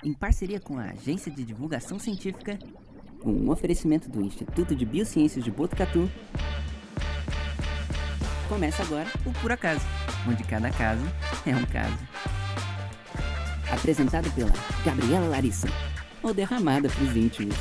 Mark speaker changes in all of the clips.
Speaker 1: em parceria com a Agência de Divulgação Científica, com um oferecimento do Instituto de Biociências de Botucatu. Começa agora o Por Acaso, onde cada caso é um caso. Apresentado pela Gabriela Larissa, ou derramada pros íntimos.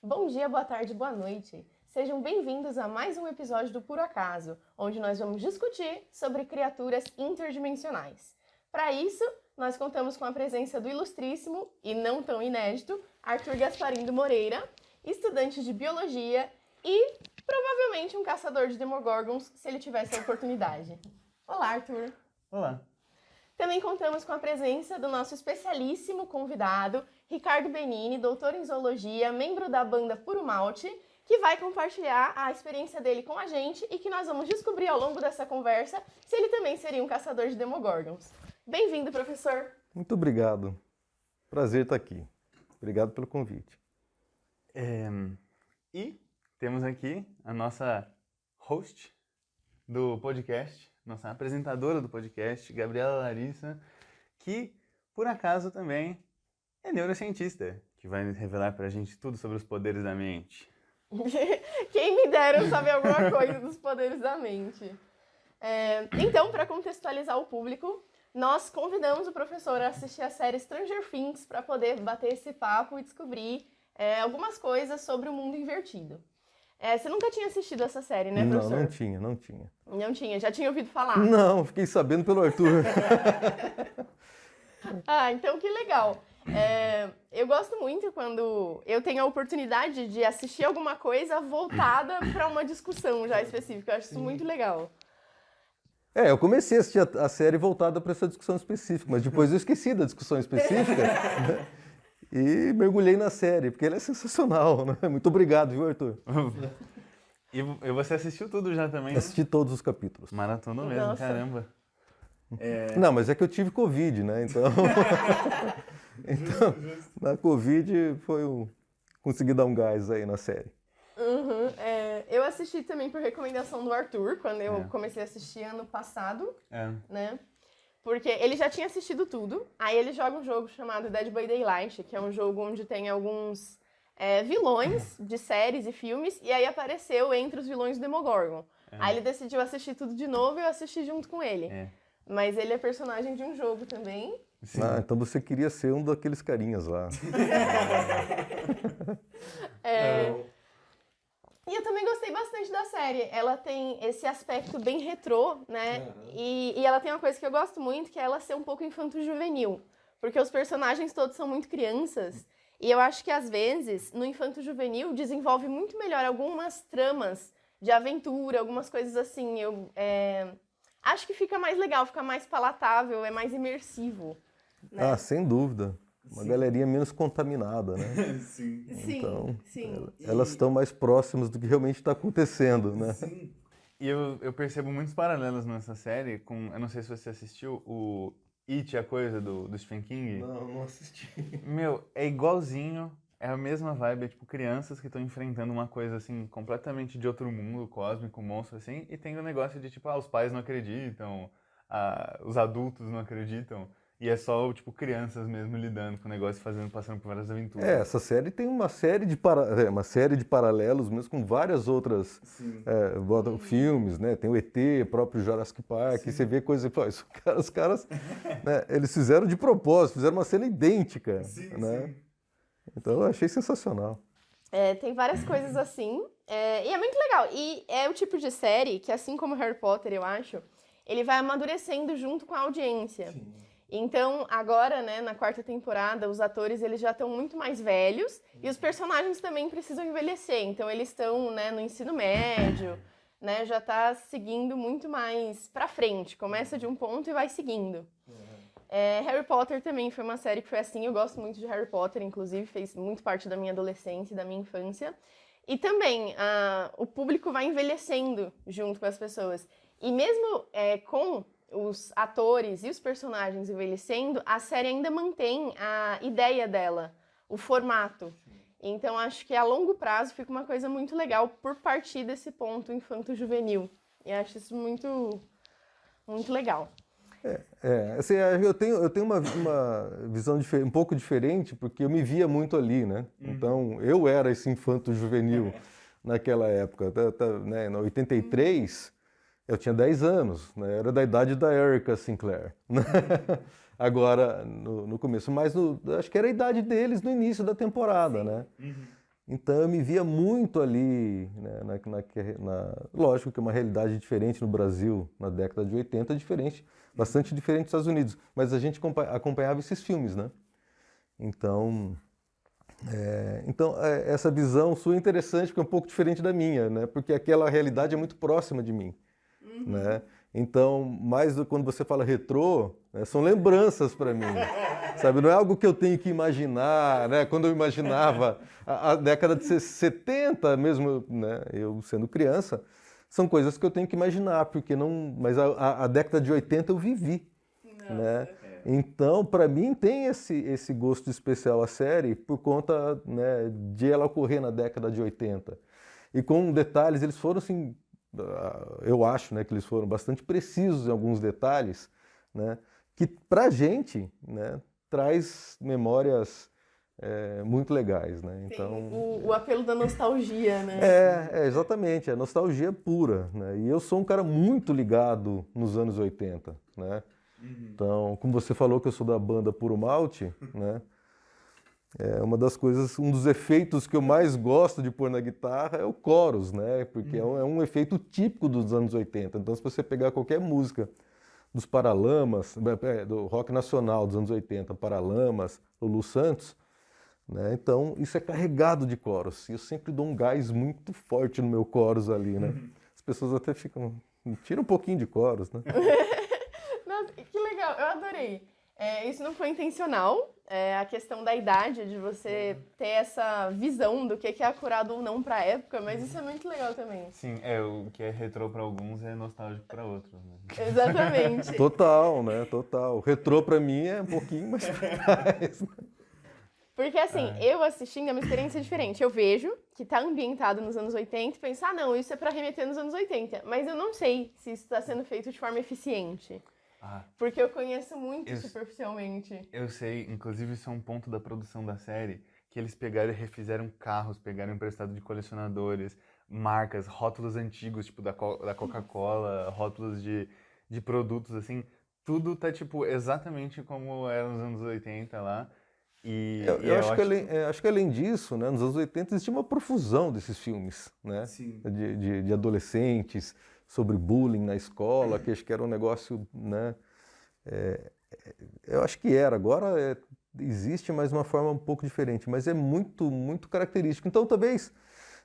Speaker 2: Bom dia, boa tarde, boa noite. Sejam bem-vindos a mais um episódio do Por Acaso, onde nós vamos discutir sobre criaturas interdimensionais. Para isso, nós contamos com a presença do ilustríssimo e não tão inédito Arthur Gasparindo Moreira, estudante de biologia e provavelmente um caçador de Demogorgons, se ele tivesse a oportunidade. Olá, Arthur.
Speaker 3: Olá.
Speaker 2: Também contamos com a presença do nosso especialíssimo convidado, Ricardo Benini, doutor em zoologia, membro da banda Puro Malte, que vai compartilhar a experiência dele com a gente e que nós vamos descobrir ao longo dessa conversa se ele também seria um caçador de Demogorgons. Bem-vindo, professor.
Speaker 4: Muito obrigado. Prazer estar aqui. Obrigado pelo convite.
Speaker 3: E temos aqui a nossa host do podcast, nossa apresentadora do podcast, Gabriela Larissa, que, por acaso, também é neurocientista, que vai revelar pra gente tudo sobre os poderes da mente.
Speaker 2: Quem me dera saber alguma coisa dos poderes da mente. Então, para contextualizar o público, nós convidamos o professor a assistir a série Stranger Things para poder bater esse papo e descobrir algumas coisas sobre o mundo invertido. Você nunca tinha assistido essa série, né, professor?
Speaker 4: Não tinha.
Speaker 2: Não tinha? Já tinha ouvido falar?
Speaker 4: Não, fiquei sabendo pelo Arthur.
Speaker 2: Ah, então que legal. Eu gosto muito quando eu tenho a oportunidade de assistir alguma coisa voltada para uma discussão já específica. Eu acho isso muito legal.
Speaker 4: Eu comecei a assistir a série voltada para essa discussão específica, mas depois eu esqueci da discussão específica e mergulhei na série, porque ela é sensacional, né? Muito obrigado, viu, Arthur?
Speaker 3: E você assistiu tudo já também?
Speaker 4: Assisti todos os capítulos.
Speaker 3: Maratona mesmo,
Speaker 2: Nossa.
Speaker 3: Caramba.
Speaker 4: Não, mas é que eu tive Covid, né? Então, na Covid consegui dar um gás aí na série.
Speaker 2: Uhum, eu assisti também por recomendação do Arthur, quando eu comecei a assistir ano passado, né? Porque ele já tinha assistido tudo, aí ele joga um jogo chamado Dead by Daylight, que é um jogo onde tem alguns vilões de séries e filmes, e aí apareceu entre os vilões o Demogorgon. Aí ele decidiu assistir tudo de novo e eu assisti junto com ele. Mas ele é personagem de um jogo também.
Speaker 3: Sim.
Speaker 4: Ah, então você queria ser um daqueles carinhas lá.
Speaker 2: E eu também gostei bastante da série. Ela tem esse aspecto bem retrô, né? E ela tem uma coisa que eu gosto muito, que é ela ser um pouco infanto-juvenil. Porque os personagens todos são muito crianças. E eu acho que, às vezes, no infanto-juvenil, desenvolve muito melhor algumas tramas de aventura, algumas coisas assim. Acho que fica mais legal, fica mais palatável, é mais imersivo. Né?
Speaker 4: Ah, sem dúvida. Uma galerinha menos contaminada, né?
Speaker 3: Sim.
Speaker 4: Então,
Speaker 2: sim.
Speaker 4: elas estão mais próximas do que realmente está acontecendo, né?
Speaker 3: Sim. E eu percebo muitos paralelos nessa série com... Eu não sei se você assistiu o It, a coisa do Stephen King.
Speaker 4: Não assisti.
Speaker 3: Meu, é igualzinho. É a mesma vibe, é tipo crianças que estão enfrentando uma coisa assim, completamente de outro mundo, cósmico, monstro assim, e tem o negócio de tipo, os pais não acreditam, os adultos não acreditam, e é só tipo crianças mesmo lidando com o negócio, passando por várias aventuras.
Speaker 4: Essa série tem uma série de paralelos mesmo com várias outras filmes, né? Tem o ET, próprio Jurassic Park, e você vê coisas que os caras né, eles fizeram de propósito, fizeram uma cena idêntica, né?
Speaker 3: Sim.
Speaker 4: Então eu achei sensacional.
Speaker 2: Tem várias coisas assim, e é muito legal. E é o tipo de série que, assim como Harry Potter, eu acho, ele vai amadurecendo junto com a audiência. Sim. Então, agora, né, na 4ª temporada, os atores eles já estão muito mais velhos e os personagens também precisam envelhecer. Então, eles estão, né, no ensino médio, né, já tá seguindo muito mais pra frente. Começa de um ponto e vai seguindo. Harry Potter também foi uma série que foi assim, eu gosto muito de Harry Potter, inclusive fez muito parte da minha adolescência e da minha infância. E também o público vai envelhecendo junto com as pessoas. E mesmo com os atores e os personagens envelhecendo, a série ainda mantém a ideia dela, o formato. Então acho que a longo prazo fica uma coisa muito legal por partir desse ponto infanto-juvenil. E acho isso muito, muito legal.
Speaker 4: Assim, eu tenho uma visão um pouco diferente, porque eu me via muito ali, né? Então, eu era esse infanto juvenil naquela época. Né? Em 83, eu tinha 10 anos, né? Era da idade da Erica Sinclair. Né? Agora, no começo, mas acho que era a idade deles no início da temporada, né? Então eu me via muito ali, né, lógico que é uma realidade diferente no Brasil na década de 80, bastante diferente dos Estados Unidos, mas a gente acompanhava esses filmes, né? Então, essa visão sua é interessante, porque é um pouco diferente da minha, né? Porque aquela realidade é muito próxima de mim, né? Então, quando você fala retrô, né, são lembranças para mim, sabe? Não é algo que eu tenho que imaginar, né? Quando eu imaginava a década de 70, mesmo, né, eu sendo criança, são coisas que eu tenho que imaginar, porque não. Mas a década de 80 eu vivi, né? Então, para mim, tem esse gosto especial a série por conta, né, de ela ocorrer na década de 80. E com detalhes, eles foram assim. Eu acho, né, que eles foram bastante precisos em alguns detalhes, né, que pra gente, né, traz memórias muito legais, né? Então,
Speaker 2: o apelo da nostalgia, né?
Speaker 4: Exatamente, é nostalgia pura, né? E eu sou um cara muito ligado nos anos 80, né? Então, como você falou que eu sou da banda Puro Malte, né? Um dos efeitos que eu mais gosto de pôr na guitarra é o chorus, né? Porque é um efeito típico dos anos 80. Então, se você pegar qualquer música dos Paralamas, do rock nacional dos anos 80, Paralamas, Lulu Santos, né? Então, isso é carregado de chorus. E eu sempre dou um gás muito forte no meu chorus ali, né? As pessoas até ficam... Tira um pouquinho de chorus, né?
Speaker 2: Nossa, que legal, eu adorei. Isso não foi intencional, a questão da idade, de você ter essa visão do que é acurado ou não pra época, mas isso é muito legal também.
Speaker 3: Sim, o que é retrô pra alguns é nostálgico pra outros, né?
Speaker 2: Exatamente.
Speaker 4: Total, né? Total. O retrô pra mim é um pouquinho mais pra trás.
Speaker 2: Porque assim, eu assistindo é uma experiência diferente. Eu vejo que tá ambientado nos anos 80 e penso, não, isso é pra remeter nos anos 80. Mas eu não sei se isso tá sendo feito de forma eficiente. Porque eu conheço muito superficialmente.
Speaker 3: Eu sei, inclusive isso é um ponto da produção da série, que eles pegaram e refizeram carros, pegaram emprestado de colecionadores, marcas, rótulos antigos, tipo da Coca-Cola, rótulos de produtos, assim, tudo tá, tipo, exatamente como era nos anos 80 lá.
Speaker 4: Eu acho que além disso, né, nos anos 80 existia uma profusão desses filmes, né?
Speaker 3: Sim.
Speaker 4: De adolescentes, sobre bullying na escola, que acho que era um negócio, né? Eu acho que agora existe, mas de uma forma um pouco diferente, mas é muito, muito característico. Então talvez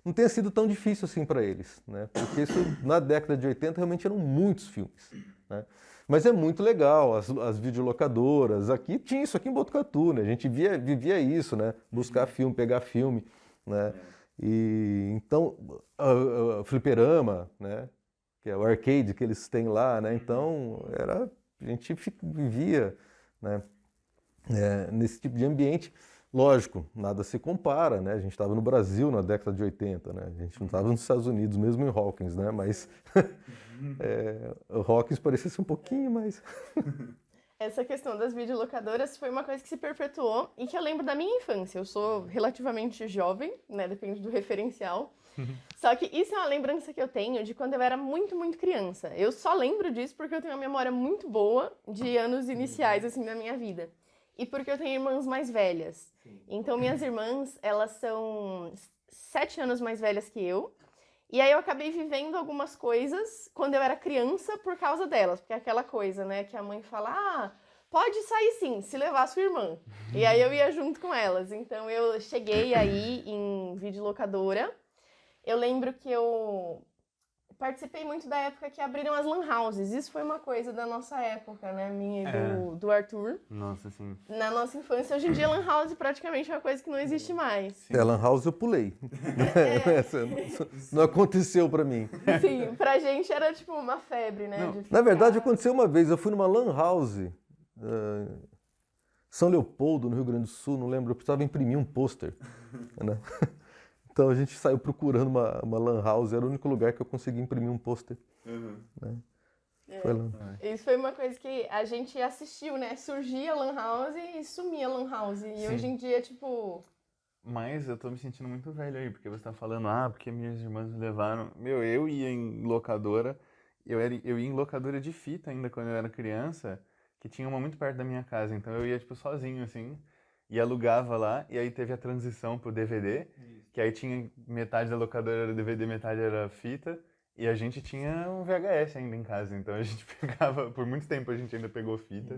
Speaker 4: não tenha sido tão difícil assim para eles, né? Porque isso, na década de 80 realmente eram muitos filmes, né? Mas é muito legal, as videolocadoras, tinha isso aqui em Botucatu, né? A gente vivia isso, né? Buscar filme, pegar filme, né? E então, o fliperama, né? Que é o arcade que eles têm lá, né? Então, a gente vivia, né? Nesse tipo de ambiente. Lógico, nada se compara, né? A gente estava no Brasil na década de 80, né? A gente não estava nos Estados Unidos, mesmo em Hawkins, né? Mas o Hawkins parecia ser um pouquinho mais...
Speaker 2: Essa questão das videolocadoras foi uma coisa que se perpetuou e que eu lembro da minha infância. Eu sou relativamente jovem, né? Depende do referencial. Só que isso é uma lembrança que eu tenho de quando eu era muito, muito criança. Eu só lembro disso porque eu tenho uma memória muito boa de anos iniciais, assim, da minha vida. E porque eu tenho irmãs mais velhas. Então, minhas irmãs, elas são 7 anos mais velhas que eu. E aí eu acabei vivendo algumas coisas quando eu era criança por causa delas. Porque é aquela coisa, né, que a mãe fala, pode sair sim, se levar a sua irmã. E aí eu ia junto com elas. Então, eu cheguei aí em videolocadora. Eu lembro que eu participei muito da época que abriram as lan houses. Isso foi uma coisa da nossa época, né? Minha e do Arthur.
Speaker 3: Nossa, sim.
Speaker 2: Na nossa infância. Hoje em dia, lan house praticamente é uma coisa que não existe mais.
Speaker 4: Lan house eu pulei. Não aconteceu pra mim.
Speaker 2: Sim, pra gente era tipo uma febre, né?
Speaker 4: Na verdade, aconteceu uma vez. Eu fui numa lan house, São Leopoldo, no Rio Grande do Sul, não lembro. Eu precisava imprimir um pôster, né? Então a gente saiu procurando uma lan house, era o único lugar que eu consegui imprimir um pôster. Né? Foi lá.
Speaker 2: Isso foi uma coisa que a gente assistiu, né? Surgia Lan House e sumia Lan House. E hoje em dia, tipo...
Speaker 3: Mas eu tô me sentindo muito velho aí, porque você tá falando, porque minhas irmãs me levaram. Meu, eu ia em locadora, eu ia em locadora de fita ainda quando eu era criança, que tinha uma muito perto da minha casa, então eu ia, tipo, sozinho, assim, e alugava lá, e aí teve a transição pro DVD, que aí tinha metade da locadora era DVD, metade era fita, e a gente tinha um VHS ainda em casa, então a gente pegava, por muito tempo a gente ainda pegou fita.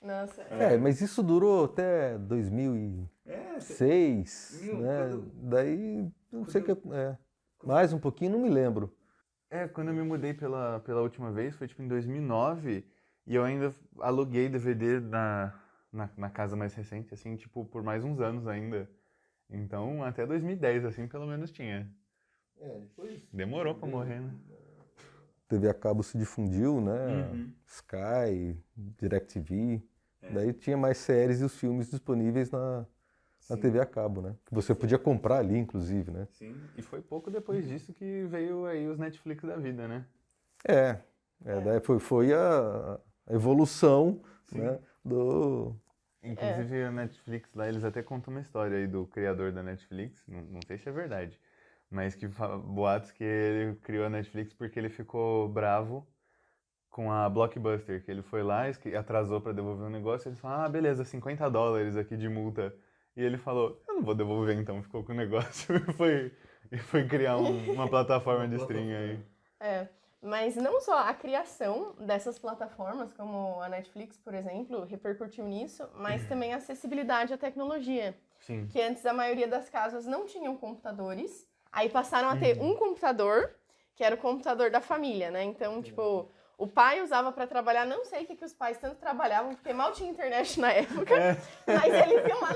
Speaker 2: Nossa.
Speaker 4: Mas isso durou até 2006, né? Daí, não sei que... mais um pouquinho, não me lembro.
Speaker 3: Quando eu me mudei pela última vez, foi tipo em 2009, e eu ainda aluguei DVD na casa mais recente, assim, tipo, por mais uns anos ainda. Então, até 2010, assim, pelo menos tinha.
Speaker 4: Depois...
Speaker 3: Demorou pra morrer, né?
Speaker 4: TV a cabo se difundiu, né? Sky, DirecTV. Daí tinha mais séries e os filmes disponíveis na TV a cabo, né? Que você podia comprar ali, inclusive, né?
Speaker 3: Sim, e foi pouco depois disso que veio aí os Netflix da vida, né?
Speaker 4: Daí foi a evolução, né?
Speaker 3: Inclusive a Netflix lá, eles até contam uma história aí do criador da Netflix, não sei se é verdade, mas que boatos que ele criou a Netflix porque ele ficou bravo com a Blockbuster, que ele foi lá, atrasou pra devolver um negócio, e eles falaram, beleza, $50 aqui de multa. E ele falou, eu não vou devolver então, ficou com o negócio e foi criar uma plataforma de streaming aí.
Speaker 2: Mas não só a criação dessas plataformas, como a Netflix, por exemplo, repercutiu nisso, mas também a acessibilidade à tecnologia.
Speaker 3: Sim.
Speaker 2: Que antes a maioria das casas não tinham computadores, aí passaram a ter um computador, que era o computador da família, né? Então, tipo... O pai usava pra trabalhar, não sei o que os pais tanto trabalhavam, porque mal tinha internet na época, mas eles iam lá,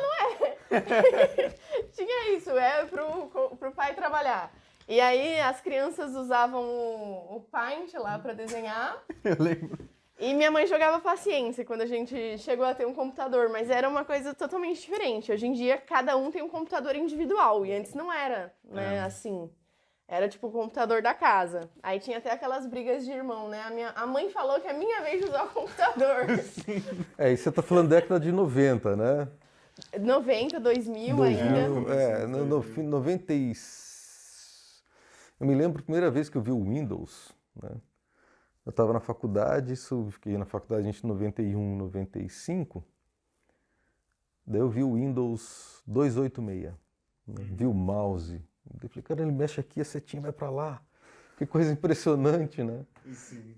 Speaker 2: tinha isso, pro pai trabalhar. E aí as crianças usavam o Paint lá pra desenhar.
Speaker 3: Eu lembro.
Speaker 2: E minha mãe jogava paciência quando a gente chegou a ter um computador, mas era uma coisa totalmente diferente. Hoje em dia, cada um tem um computador individual, e antes não era, né, assim... Era tipo o computador da casa. Aí tinha até aquelas brigas de irmão, né? A mãe falou que é minha vez de usar o computador.
Speaker 4: E você tá falando década de 90, né?
Speaker 2: 90, 2000 ainda.
Speaker 4: 90 Eu me lembro a primeira vez que eu vi o Windows, né? Eu estava na faculdade, fiquei na faculdade em 91, 95. Daí eu vi o Windows 286, né? Vi o mouse. Eu falei, cara, ele mexe aqui, a setinha vai para lá. Que coisa impressionante, né?
Speaker 3: Sim.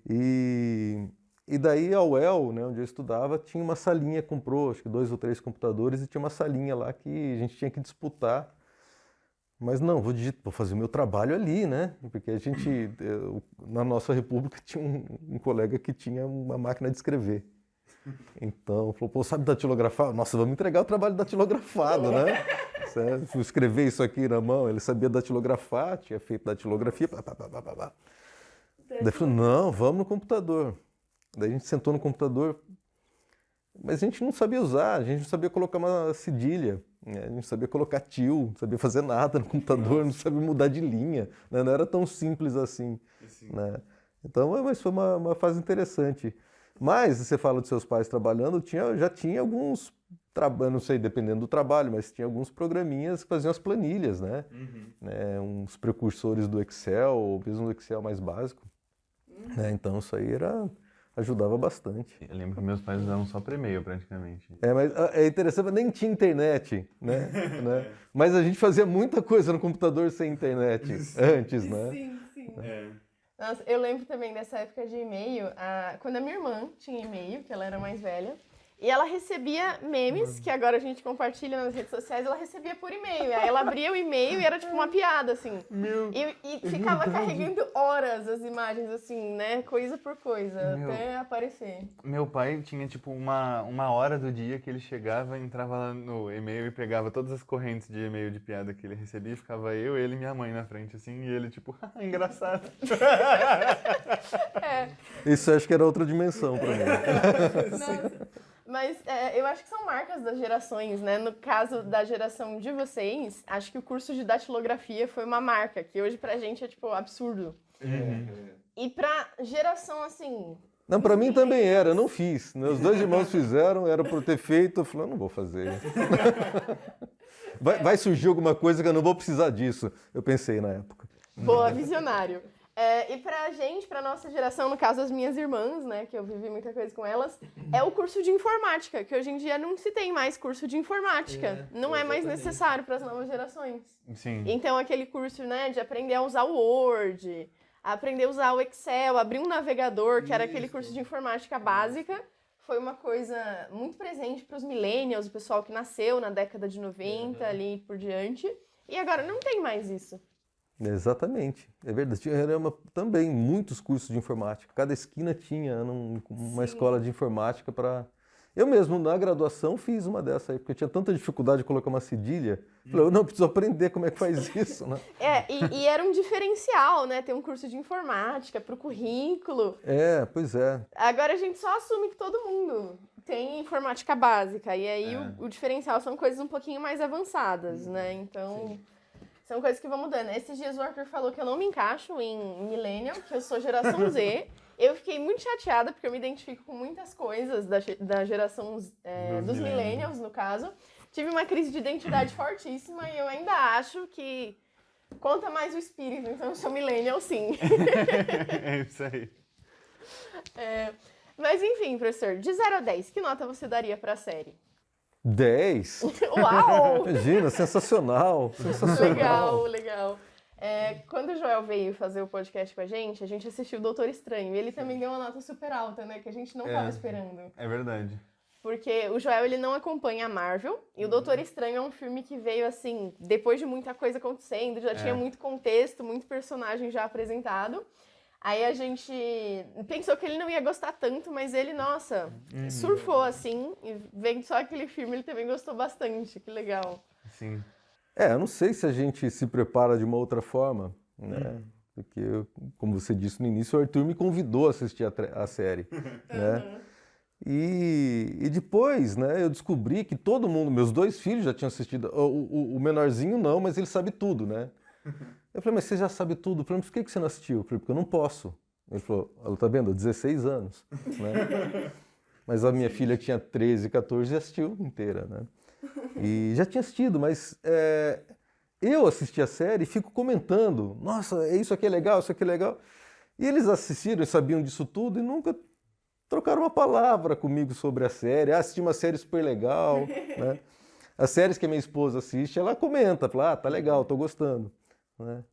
Speaker 4: E daí a UEL, né, onde eu estudava, tinha uma salinha, comprou acho que 2 ou 3 computadores e tinha uma salinha lá que a gente tinha que disputar. Mas não, vou fazer o meu trabalho ali, né? Porque a gente, na nossa república, tinha um colega que tinha uma máquina de escrever. Então, falou, pô, sabe datilografar? Nossa, vamos entregar o trabalho datilografado, né? Fui escrever isso aqui na mão, ele sabia datilografar, tinha feito datilografia, Daí ele falou, não, vamos no computador. Daí a gente sentou no computador, mas a gente não sabia usar, a gente não sabia colocar uma cedilha, né? A gente não sabia colocar tio, não sabia fazer nada no computador, não sabia mudar de linha, né? Não era tão simples assim, né? Então, mas foi uma fase interessante. Mas, você fala dos seus pais trabalhando, já tinha alguns, não sei, dependendo do trabalho, mas tinha alguns programinhas que faziam as planilhas, né? Uns precursores do Excel, ou mesmo do Excel mais básico. Né? Então, isso aí ajudava bastante.
Speaker 3: Eu lembro que meus pais usavam só para e-mail, praticamente.
Speaker 4: Mas é interessante, mas nem tinha internet, né? Mas a gente fazia muita coisa no computador sem internet antes, né?
Speaker 2: Sim. Nossa, eu lembro também dessa época de e-mail, quando a minha irmã tinha e-mail, que ela era mais velha, e ela recebia memes, que agora a gente compartilha nas redes sociais, ela recebia por e-mail. Aí ela abria o e-mail e era tipo uma piada, assim. E ficava carregando horas as imagens, assim, né? Coisa por coisa, até aparecer.
Speaker 3: Meu pai tinha tipo uma hora do dia que ele chegava, entrava lá no e-mail e pegava todas as correntes de e-mail de piada que ele recebia, e ficava eu, ele e minha mãe na frente, assim, e ele tipo, engraçado.
Speaker 4: Isso eu acho que era outra dimensão pra mim.
Speaker 2: Nossa. Mas eu acho que são marcas das gerações, né? No caso da geração de vocês, acho que o curso de datilografia foi uma marca, que hoje pra gente é, tipo, absurdo. E pra geração, assim...
Speaker 4: Não, pra mim também era, eu não fiz. Meus 2 irmãos fizeram, era por ter feito, eu falei, eu não vou fazer. Vai surgir alguma coisa que eu não vou precisar disso, eu pensei na época.
Speaker 2: Boa, visionário. E pra gente, pra nossa geração, no caso as minhas irmãs, né, que eu vivi muita coisa com elas, é o curso de informática, que hoje em dia não se tem mais curso de informática. Não é mais necessário para as novas gerações.
Speaker 3: Sim.
Speaker 2: Então aquele curso, né, de aprender a usar o Word, aprender a usar o Excel, abrir um navegador, que era aquele curso de informática básica, foi uma coisa muito presente para os millennials, o pessoal que nasceu na década de 90, ali por diante. E agora não tem mais isso.
Speaker 4: Exatamente, é verdade. Tinha também muitos cursos de informática. Cada esquina tinha uma escola de informática para... Eu mesmo, na graduação, fiz uma dessa aí, porque eu tinha tanta dificuldade de colocar uma cedilha. Falei, eu não preciso aprender como é que faz isso, né?
Speaker 2: E era um diferencial, né? Ter um curso de informática para o currículo.
Speaker 4: Pois é.
Speaker 2: Agora a gente só assume que todo mundo tem informática básica. E aí o diferencial são coisas um pouquinho mais avançadas, né? Então... São coisas que vão mudando. Esses dias o Arthur falou que eu não me encaixo em millennial, que eu sou geração Z. Eu fiquei muito chateada, porque eu me identifico com muitas coisas da geração dos millennials, no caso. Tive uma crise de identidade fortíssima e eu ainda acho que conta mais o espírito, então eu sou millennial, sim.
Speaker 3: É isso aí.
Speaker 2: Mas enfim, professor, de 0 a 10, que nota você daria para a série?
Speaker 4: 10?
Speaker 2: Uau!
Speaker 4: Imagina, sensacional, sensacional.
Speaker 2: Legal. Quando o Joel veio fazer o podcast com a gente assistiu o Doutor Estranho. E ele também deu uma nota super alta, né? Que a gente não estava esperando.
Speaker 3: É verdade.
Speaker 2: Porque o Joel, ele não acompanha a Marvel. E o Doutor Estranho é um filme que veio, assim, depois de muita coisa acontecendo. Já tinha muito contexto, muito personagem já apresentado. Aí a gente pensou que ele não ia gostar tanto, mas ele, nossa, surfou assim, e vendo só aquele filme, ele também gostou bastante, que legal.
Speaker 3: Sim.
Speaker 4: Eu não sei se a gente se prepara de uma outra forma, né? Porque, como você disse no início, o Arthur me convidou a assistir a série, né? E depois, né, eu descobri que todo mundo, meus 2 filhos já tinham assistido, o menorzinho não, mas ele sabe tudo, né? Eu falei, mas você já sabe tudo? Eu falei, mas por que você não assistiu? Eu falei, porque eu não posso. Ele falou, tá vendo? 16 anos, né? Mas a minha filha tinha 13, 14 e assistiu inteira, né? E já tinha assistido, mas eu assisti a série e fico comentando, nossa, isso aqui é legal, isso aqui é legal. E eles assistiram e sabiam disso tudo e nunca trocaram uma palavra comigo sobre a série. Assisti uma série super legal, né? As séries que a minha esposa assiste, ela comenta, fala, tá legal, tô gostando. Né?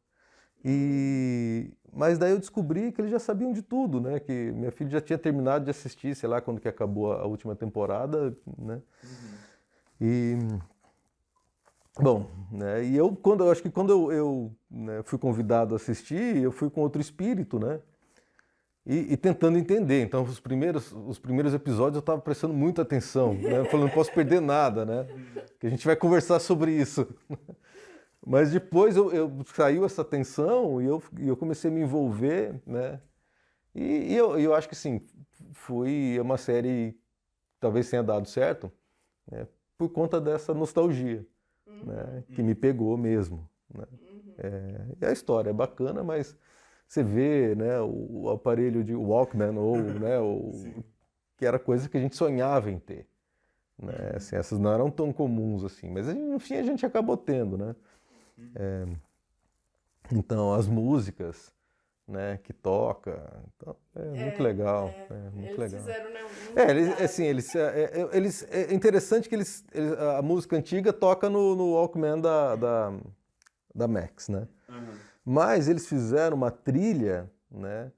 Speaker 4: Mas daí eu descobri que eles já sabiam de tudo, né? Que minha filha já tinha terminado de assistir, sei lá, quando que acabou a última temporada, né? Bom, né? E eu acho que quando eu né, fui convidado a assistir, eu fui com outro espírito, né? E tentando entender. Então, os primeiros episódios eu estava prestando muita atenção, né? Falando, não posso perder nada, né? Que a gente vai conversar sobre isso. Mas depois saiu essa tensão e eu comecei a me envolver, né? E eu acho que sim, foi uma série que talvez tenha dado certo, né? Por conta dessa nostalgia, né? Que me pegou mesmo, né? E a história é bacana, mas você vê, né, o aparelho de Walkman ou, né, que era coisa que a gente sonhava em ter, né? Assim, essas não eram tão comuns assim, mas no fim a gente acabou tendo, né? Então, as músicas, né, que toca, então, muito legal, muito legal.
Speaker 2: Fizeram, né,
Speaker 4: é interessante que a música antiga toca no Walkman da Max, né? Mas eles fizeram uma trilha, né,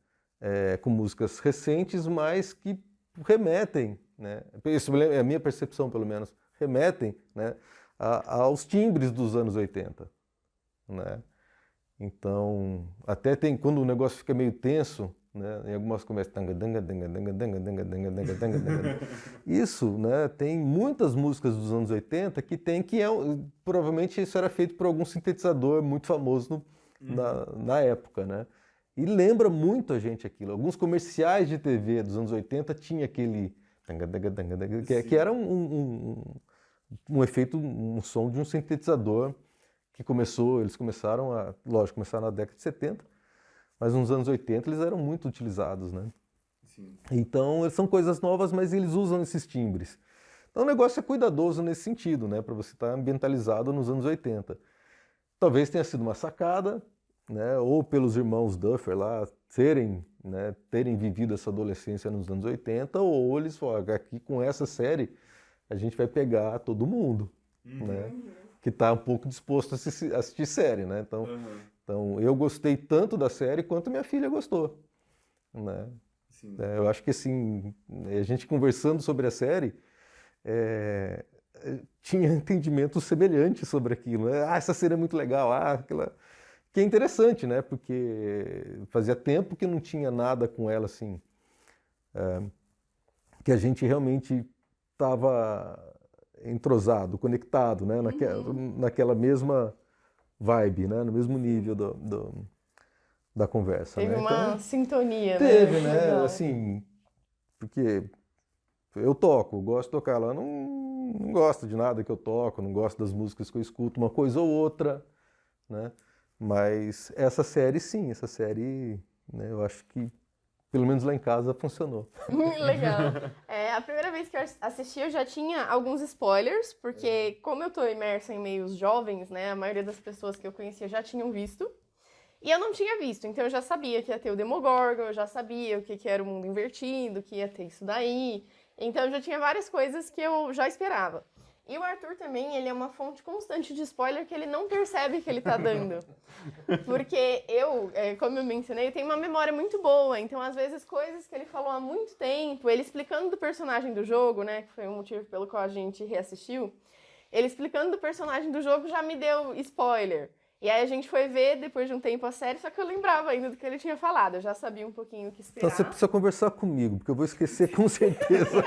Speaker 4: com músicas recentes, mas que remetem, né, isso é a minha percepção pelo menos, remetem, né, aos timbres dos anos 80. Né? Então, até tem quando o negócio fica meio tenso, né? Em algumas começam isso, né? Tem muitas músicas dos anos 80 que provavelmente isso era feito por algum sintetizador muito famoso na época, né? E lembra muito a gente aquilo. Alguns comerciais de TV dos anos 80 tinha aquele que era um efeito, um som de um sintetizador. Eles começaram na década de 70, mas nos anos 80 eles eram muito utilizados, né?
Speaker 3: Sim.
Speaker 4: Então, são coisas novas, mas eles usam esses timbres. Então, o negócio é cuidadoso nesse sentido, né? Para você estar ambientalizado nos anos 80. Talvez tenha sido uma sacada, né? Ou pelos irmãos Duffer lá terem vivido essa adolescência nos anos 80, ou eles falaram, aqui com essa série a gente vai pegar todo mundo, né? Que está um pouco disposto a assistir série, né? Então, eu gostei tanto da série quanto minha filha gostou, né?
Speaker 3: Sim.
Speaker 4: Eu acho que assim, a gente conversando sobre a série, tinha entendimento semelhante sobre aquilo, né? Essa série é muito legal, aquela... Que é interessante, né? Porque fazia tempo que não tinha nada com ela assim, que a gente realmente estava entrosado, conectado, né? Naquela mesma vibe, né? No mesmo nível da conversa.
Speaker 2: Teve
Speaker 4: né?
Speaker 2: uma sintonia, né?
Speaker 4: Teve, né?
Speaker 2: Legal.
Speaker 4: Assim, porque eu toco, gosto de tocar. Ela não gosta de nada que eu toco, não gosta das músicas que eu escuto, uma coisa ou outra, né? Mas essa série, sim, né, eu acho que, pelo menos lá em casa, funcionou.
Speaker 2: Legal. A primeira vez que eu assisti, eu já tinha alguns spoilers, porque como eu tô imersa em meios jovens, né, a maioria das pessoas que eu conhecia já tinham visto, e eu não tinha visto, então eu já sabia que ia ter o Demogorgon, eu já sabia o que era o mundo invertido, que ia ter isso daí, então eu já tinha várias coisas que eu já esperava. E o Arthur também, ele é uma fonte constante de spoiler que ele não percebe que ele tá dando. Porque eu, como eu mencionei, tenho uma memória muito boa. Então, às vezes, coisas que ele falou há muito tempo, ele explicando do personagem do jogo, né? Que foi o motivo pelo qual a gente reassistiu. Ele explicando do personagem do jogo já me deu spoiler. E aí a gente foi ver, depois de um tempo, a série, só que eu lembrava ainda do que ele tinha falado. Eu já sabia um pouquinho o que esperar.
Speaker 4: Então você precisa conversar comigo, porque eu vou esquecer com certeza.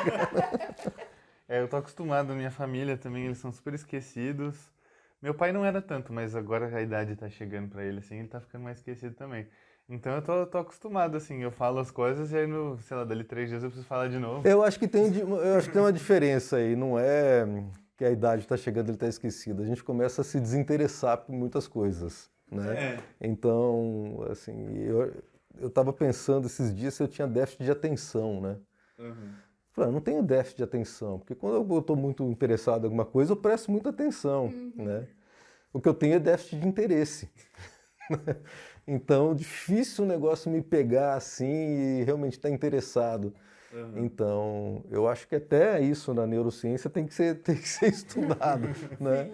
Speaker 3: Eu tô acostumado, minha família também, eles são super esquecidos. Meu pai não era tanto, mas agora a idade tá chegando pra ele, assim, ele tá ficando mais esquecido também. Então eu tô acostumado, assim, eu falo as coisas e aí, sei lá, dali 3 dias eu preciso falar de novo.
Speaker 4: Eu acho que tem uma diferença aí, não é que a idade está chegando, ele está esquecido. A gente começa a se desinteressar por muitas coisas, né? Então, assim, eu estava pensando esses dias se eu tinha déficit de atenção, né? Falei, eu não tenho déficit de atenção, porque quando eu estou muito interessado em alguma coisa, eu presto muita atenção, né? O que eu tenho é déficit de interesse. Então, difícil o negócio me pegar assim e realmente estar interessado. Então, eu acho que até isso na neurociência tem que ser estudado, né?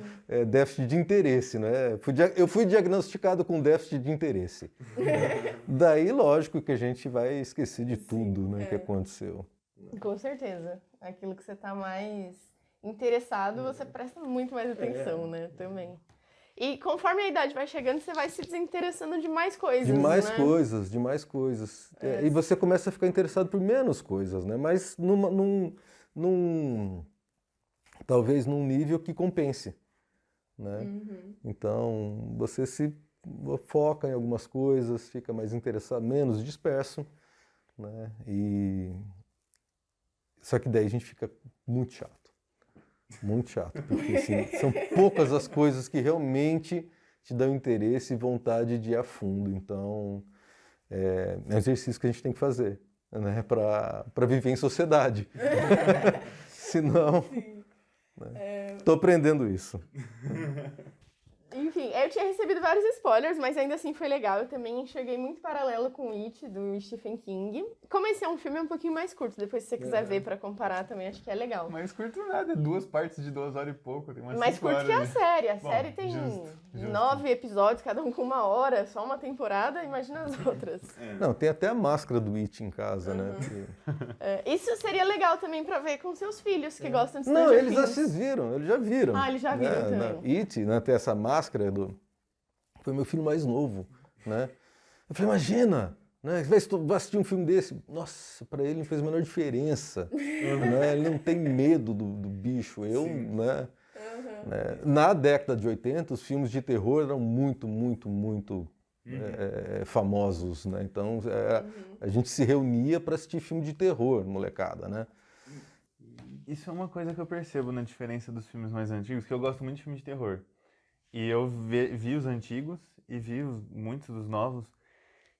Speaker 4: Déficit de interesse, né? Eu fui diagnosticado com déficit de interesse. Né? Daí, lógico que a gente vai esquecer de tudo, né, que aconteceu.
Speaker 2: Com certeza. Aquilo que você tá mais interessado, você presta muito mais atenção, né? Também. E conforme a idade vai chegando, você vai se desinteressando de mais coisas,
Speaker 4: De mais
Speaker 2: né?
Speaker 4: coisas, de mais coisas. E você começa a ficar interessado por menos coisas, né? Mas talvez num nível que compense, né? Então, você se foca em algumas coisas, fica mais interessado, menos disperso, né? Só que daí a gente fica muito chato. Muito chato, porque assim, são poucas as coisas que realmente te dão interesse e vontade de ir a fundo. Então, é um exercício que a gente tem que fazer, né, para viver em sociedade. Senão, estou aprendendo isso.
Speaker 2: Enfim, eu tinha recebido vários spoilers, mas ainda assim foi legal. Eu também enxerguei muito paralelo com It, do Stephen King. Como esse é um filme um pouquinho mais curto, depois se você quiser ver pra comparar também, acho que é legal.
Speaker 3: Mas curto nada, é 2 partes de 2 horas e pouco, tem umas
Speaker 2: Mais
Speaker 3: 5
Speaker 2: curto
Speaker 3: horas.
Speaker 2: que a
Speaker 3: de-
Speaker 2: série. A
Speaker 3: Bom,
Speaker 2: série tem
Speaker 3: justo.
Speaker 2: 9 episódios, cada um com 1 hora, só uma temporada, imagina as outras.
Speaker 4: Não, tem até a máscara do It em casa, né?
Speaker 2: Isso seria legal também pra ver com seus filhos que gostam de
Speaker 4: Não,
Speaker 2: Stranger
Speaker 4: eles
Speaker 2: Things.
Speaker 4: eles já viram.
Speaker 2: Ah, eles já viram também.
Speaker 4: It, né, tem essa máscara foi meu filho mais novo, né? Eu falei, imagina, né? Vai assistir um filme desse. Nossa, para ele não fez a menor diferença. Né? Ele não tem medo do bicho. Né? Na década de 80, os filmes de terror eram muito, muito, muito famosos, né? Então, a gente se reunia para assistir filme de terror, molecada, né?
Speaker 3: Isso é uma coisa que eu percebo na diferença dos filmes mais antigos, que eu gosto muito de filme de terror. E eu vi os antigos e vi muitos dos novos.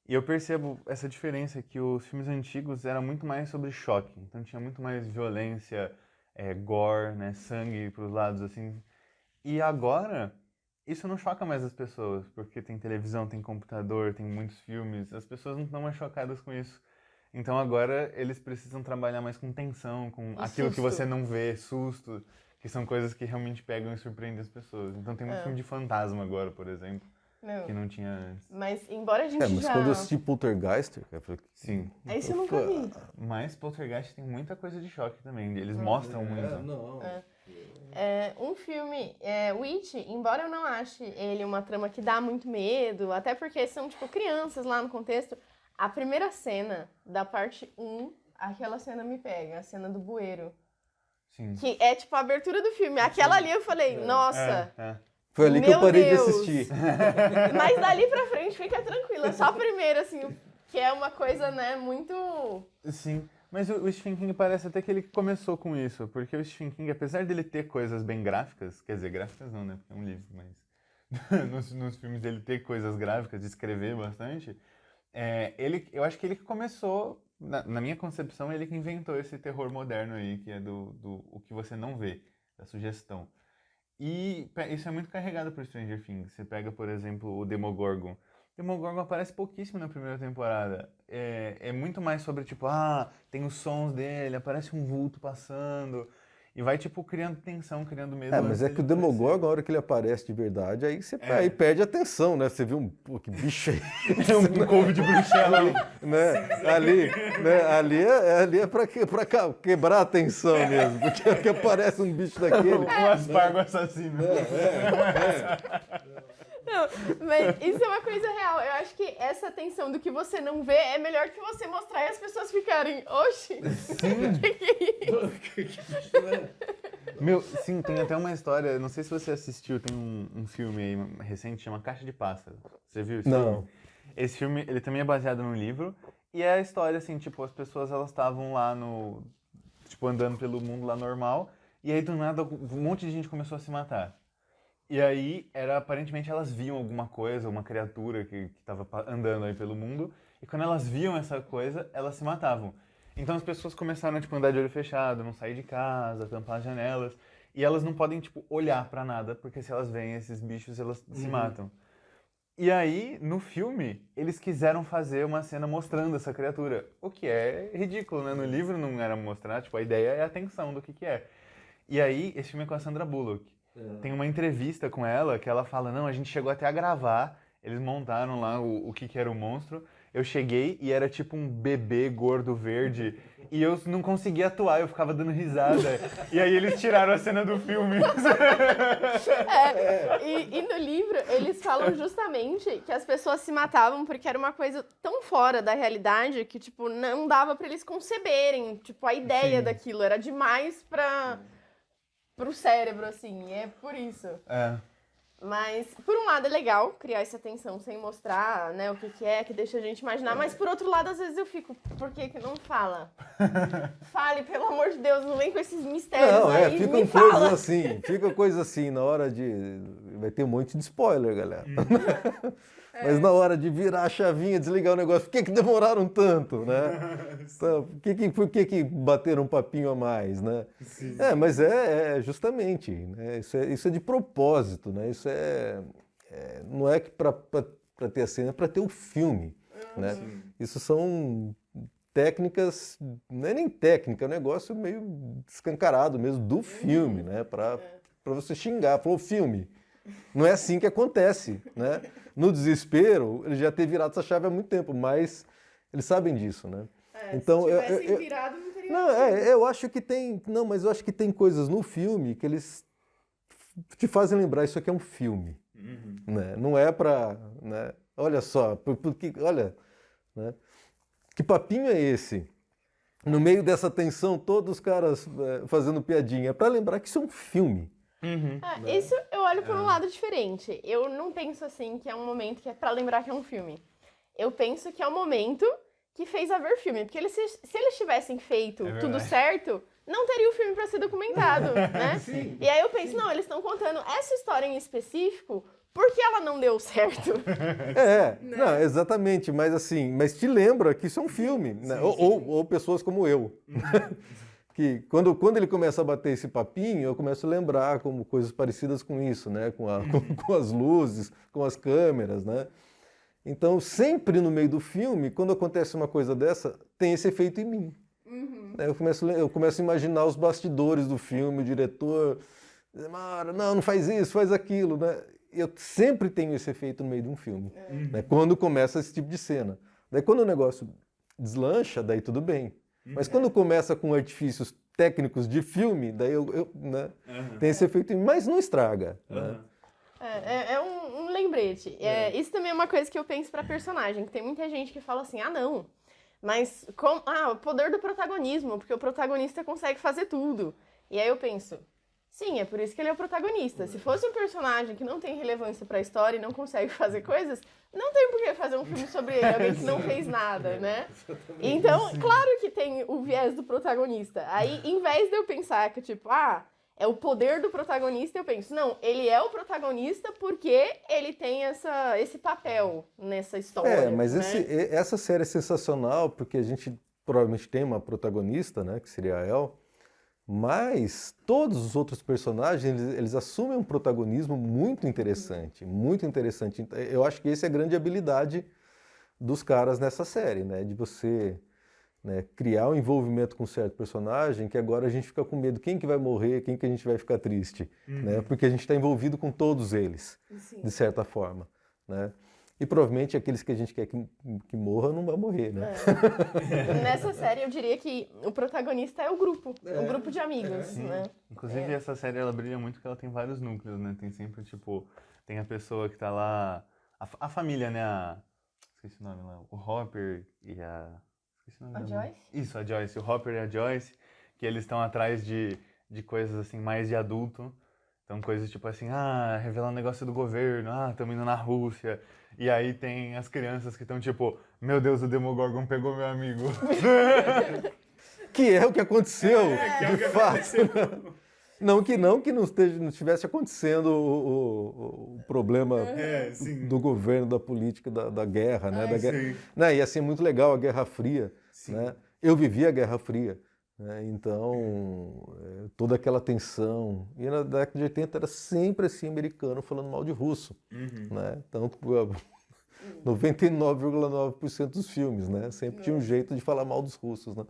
Speaker 3: E eu percebo essa diferença que os filmes antigos eram muito mais sobre choque. Então tinha muito mais violência, gore, né, sangue pros lados, assim. E agora, isso não choca mais as pessoas, porque tem televisão, tem computador, tem muitos filmes. As pessoas não estão mais chocadas com isso. Então agora eles precisam trabalhar mais com tensão, com aquilo que você não vê, susto, que são coisas que realmente pegam e surpreendem as pessoas. Então tem muito filme de fantasma agora, por exemplo, que não tinha antes.
Speaker 2: Mas embora a gente
Speaker 4: mas quando eu assisti Poltergeist, eu falei,
Speaker 3: Sim.
Speaker 2: Esse eu nunca vi.
Speaker 3: Mas Poltergeist tem muita coisa de choque também, eles mostram muito.
Speaker 2: Um filme, Witch, embora eu não ache ele uma trama que dá muito medo, até porque são, tipo, crianças lá no contexto, a primeira cena da parte 1, aquela cena me pega, a cena do bueiro.
Speaker 3: Sim.
Speaker 2: Que é, tipo, a abertura do filme. Aquela ali eu falei, nossa...
Speaker 4: Foi ali que eu parei de assistir.
Speaker 2: Mas dali pra frente, fica tranquila. Só a primeira, assim, que é uma coisa, né, muito...
Speaker 3: Sim, mas o Stephen King parece até que ele começou com isso, porque o Stephen King, apesar dele ter coisas bem gráficas, quer dizer, gráficas não, né, porque é um livro, mas nos filmes dele ter coisas gráficas, de escrever bastante, eu acho que ele que começou, na minha concepção, ele que inventou esse terror moderno aí, que é do o que você não vê, da sugestão. E isso é muito carregado por Stranger Things. Você pega, por exemplo, o Demogorgon. O Demogorgon aparece pouquíssimo na primeira temporada. É muito mais sobre, tipo, tem os sons dele, aparece um vulto passando. E vai, tipo, criando tensão, criando medo.
Speaker 4: Mas é que o Demogorgon, a hora que ele aparece de verdade, aí perde a atenção, né? Você viu que bicho aí.
Speaker 3: É um couve de bruxela.
Speaker 4: Ali é pra quebrar a atenção mesmo. Porque aparece um bicho daquele.
Speaker 3: Um aspargo assassino.
Speaker 2: Não, mas isso é uma coisa real. Eu acho que essa tensão do que você não vê é melhor que você mostrar e as pessoas ficarem, oxi, o que é isso?
Speaker 3: Meu, sim, tem até uma história, não sei se você assistiu, tem um filme aí recente, chama Caixa de Pássaros. Você viu esse filme?
Speaker 4: Não.
Speaker 3: Esse filme, ele também é baseado num livro, e é a história, assim, tipo, as pessoas, elas estavam lá tipo, andando pelo mundo lá normal, e aí do nada um monte de gente começou a se matar. E aí, aparentemente elas viam alguma coisa, uma criatura que estava andando aí pelo mundo, e quando elas viam essa coisa, elas se matavam. Então as pessoas começaram a, tipo, andar de olho fechado, não sair de casa, tampar as janelas, e elas não podem, tipo, olhar pra nada, porque se elas veem esses bichos, elas se matam. E aí, no filme, eles quiseram fazer uma cena mostrando essa criatura, o que é ridículo, né? No livro não era mostrar, tipo, a ideia é a tensão do que é. E aí, esse filme é com a Sandra Bullock. Tem uma entrevista com ela que ela fala, não, a gente chegou até a gravar, eles montaram lá o que era o monstro, eu cheguei e era tipo um bebê gordo verde e eu não conseguia atuar, eu ficava dando risada. E aí eles tiraram a cena do filme.
Speaker 2: E no livro eles falam justamente que as pessoas se matavam porque era uma coisa tão fora da realidade que, tipo, não dava pra eles conceberem, tipo, a ideia daquilo, era demais pro cérebro, assim, é por isso. Mas, por um lado, é legal criar essa tensão sem mostrar, né, o que é, que deixa a gente imaginar, mas por outro lado, às vezes eu fico, por que não fala? Fale, pelo amor de Deus, não vem com esses mistérios aí,
Speaker 4: ficam coisas assim, na hora de... Vai ter um monte de spoiler, galera. Mas na hora de virar a chavinha, desligar o negócio, por que demoraram tanto, né? Então, por que bateram um papinho a mais, né? Sim. Mas justamente, né? Isso é de propósito, né? Isso não é que para ter a cena, é para ter o filme, né? Isso são técnicas, não é nem técnica, é um negócio meio escancarado mesmo do filme, né? Para você xingar, falou filme. Não é assim que acontece, né? No desespero, ele já ter virado essa chave há muito tempo, mas eles sabem disso, né?
Speaker 2: Então, se tivessem virado, não teria...
Speaker 4: eu acho que tem... Não, mas eu acho que tem coisas no filme que eles te fazem lembrar, isso aqui é um filme, né? Não é pra... Né? Olha só, porque, olha, né? Que papinho é esse? No meio dessa tensão, todos os caras fazendo piadinha, é pra lembrar que isso é um filme.
Speaker 2: Isso eu olho por um lado diferente. Eu não penso assim que é um momento que é pra lembrar que é um filme. Eu penso que é um momento que fez haver filme. Porque se eles tivessem feito tudo certo, não teria o filme pra ser documentado, né? Sim. E aí eu penso, não, eles estão contando essa história em específico Por que ela não deu certo?
Speaker 4: Não, exatamente, mas assim, mas te lembra que isso é um filme, né? Ou pessoas como eu. Que quando ele começa a bater esse papinho, eu começo a lembrar como coisas parecidas com isso, né? Com as luzes, com as câmeras, né? Então, sempre no meio do filme, quando acontece uma coisa dessa, tem esse efeito em mim. Eu começo a imaginar os bastidores do filme, o diretor, não faz isso, faz aquilo, né? Eu sempre tenho esse efeito no meio de um filme, né? Quando começa esse tipo de cena. Daí quando o negócio deslancha, daí tudo bem. Mas quando começa com artifícios técnicos de filme, daí né, tem esse efeito em mim, mas não estraga. Né?
Speaker 2: É um lembrete. Isso também é uma coisa que eu penso pra personagem, que tem muita gente que fala assim, não, mas o poder do protagonismo, porque o protagonista consegue fazer tudo. E aí eu penso, sim, é por isso que ele é o protagonista. Se fosse um personagem que não tem relevância pra história e não consegue fazer coisas, não tem por que fazer um filme sobre ele, alguém que não fez nada, né? Então, claro que tem o viés do protagonista. Aí, em vez de eu pensar que, tipo, é o poder do protagonista, eu penso, não, ele é o protagonista porque ele tem esse papel nessa história.
Speaker 4: Mas
Speaker 2: né?
Speaker 4: essa série é sensacional porque a gente provavelmente tem uma protagonista, né, que seria a El, mas todos os outros personagens, eles assumem um protagonismo muito interessante, muito interessante. Eu acho que essa é a grande habilidade dos caras nessa série, né, de você, né, criar um envolvimento com um certo personagem que agora a gente fica com medo, quem que vai morrer, quem que a gente vai ficar triste, né, porque a gente está envolvido com todos eles, de certa forma, né. E provavelmente aqueles que a gente quer que morram não vão morrer, né?
Speaker 2: Nessa série eu diria que o protagonista é o grupo de amigos, né?
Speaker 3: Inclusive essa série ela brilha muito porque ela tem vários núcleos, né? Tem sempre, tipo, tem a pessoa que tá lá, a família, né? Esqueci o nome lá, o Hopper e esqueci o nome
Speaker 2: A
Speaker 3: da mãe.
Speaker 2: Joyce?
Speaker 3: Isso, a Joyce, o Hopper e a Joyce, que eles estão atrás de coisas assim, mais de adulto. Então coisas tipo assim, revelar um negócio do governo, estamos indo na Rússia. E aí tem as crianças que estão tipo, meu Deus, o Demogorgon pegou meu amigo.
Speaker 4: Que é o que aconteceu, de fato. Não que não estivesse acontecendo o problema do governo, da política, da guerra, né? Né? E assim, muito legal a Guerra Fria, né? Eu vivi a Guerra Fria. Então, toda aquela tensão. E na década de 80 era sempre assim, americano falando mal de russo. Né? Então, 99,9% dos filmes, né? Sempre tinha um jeito de falar mal dos russos. Né?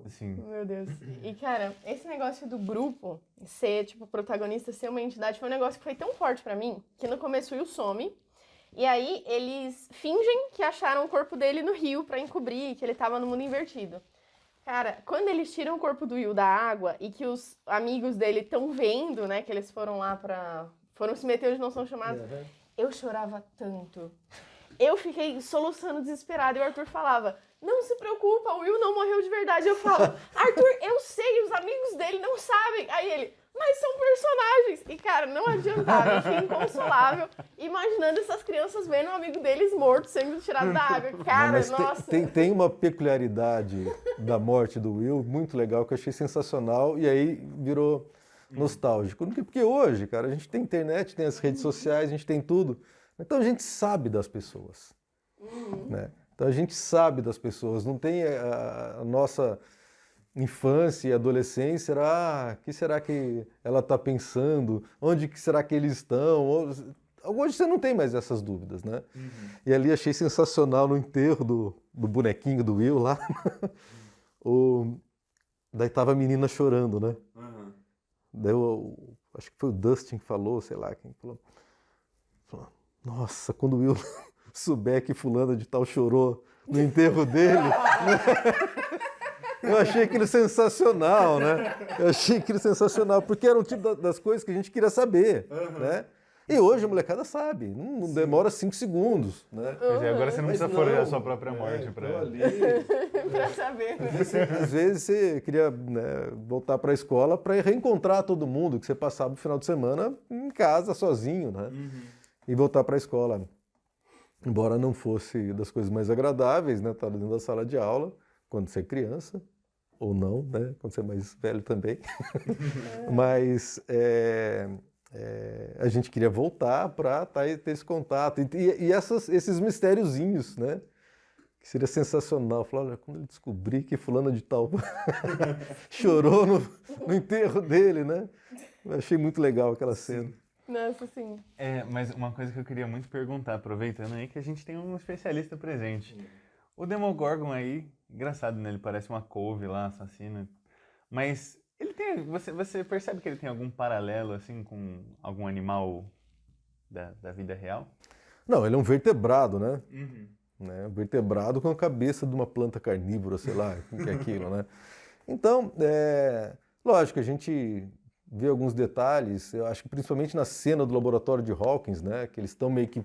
Speaker 3: Assim.
Speaker 2: Meu Deus. E, cara, esse negócio do grupo ser, tipo, protagonista, ser uma entidade, foi um negócio que foi tão forte pra mim, que no começo o Will some, e aí eles fingem que acharam o corpo dele no rio pra encobrir que ele tava no mundo invertido. Cara, quando eles tiram o corpo do Will da água e que os amigos dele estão vendo, né, que eles foram lá foram se meter onde não são chamados, eu chorava tanto. Eu fiquei soluçando desesperada e o Arthur falava, não se preocupa, o Will não morreu de verdade. Eu falo, Arthur, eu sei, os amigos dele não sabem. Aí ele, mas são personagens. E, cara, não adiantava, eu fiquei inconsolável, imaginando essas crianças vendo um amigo deles morto, sendo tirado da água. Cara, nossa.
Speaker 4: Tem uma peculiaridade da morte do Will muito legal, que eu achei sensacional, e aí virou nostálgico. Porque hoje, cara, a gente tem internet, tem as redes sociais, a gente tem tudo. Então a gente sabe das pessoas. Né? Então a gente sabe das pessoas, não tem a nossa infância e adolescência, que será que ela está pensando? Onde que será que eles estão? Hoje você não tem mais essas dúvidas, né? E ali achei sensacional no enterro do bonequinho do Will lá. Daí tava a menina chorando, né? Daí acho que foi o Dustin que falou, sei lá quem falou. Nossa, quando o Will souber que fulana de tal chorou no enterro dele, eu achei aquilo sensacional, né? Eu achei aquilo sensacional, porque era um tipo das coisas que a gente queria saber, né? E hoje a molecada sabe, não demora 5 segundos, né?
Speaker 3: Agora você não precisa folhear a sua própria morte para
Speaker 2: Pra saber.
Speaker 4: Às vezes você queria, né, voltar para a escola para reencontrar todo mundo que você passava o final de semana em casa sozinho, né? E voltar para a escola. Embora não fosse das coisas mais agradáveis, né? Estar dentro da sala de aula, quando você é criança, ou não, né? Quando você é mais velho também. Mas a gente queria voltar para ter esse contato. E esses mistériozinhos, né? Que seria sensacional. Falar, olha, quando eu descobri que fulano de tal chorou no enterro dele, né? Eu achei muito legal aquela cena.
Speaker 2: Nossa, sim.
Speaker 3: Mas uma coisa que eu queria muito perguntar, aproveitando aí, que a gente tem um especialista presente. O Demogorgon aí, engraçado, né? Ele parece uma couve lá, assassina. Mas ele tem. Você percebe que ele tem algum paralelo, assim, com algum animal da vida real?
Speaker 4: Não, ele é um vertebrado, né? Né? Um vertebrado com a cabeça de uma planta carnívora, sei lá, o que é aquilo, né? Então, lógico, a gente vê alguns detalhes, eu acho que principalmente na cena do laboratório de Hawkins, né? Que eles estão meio que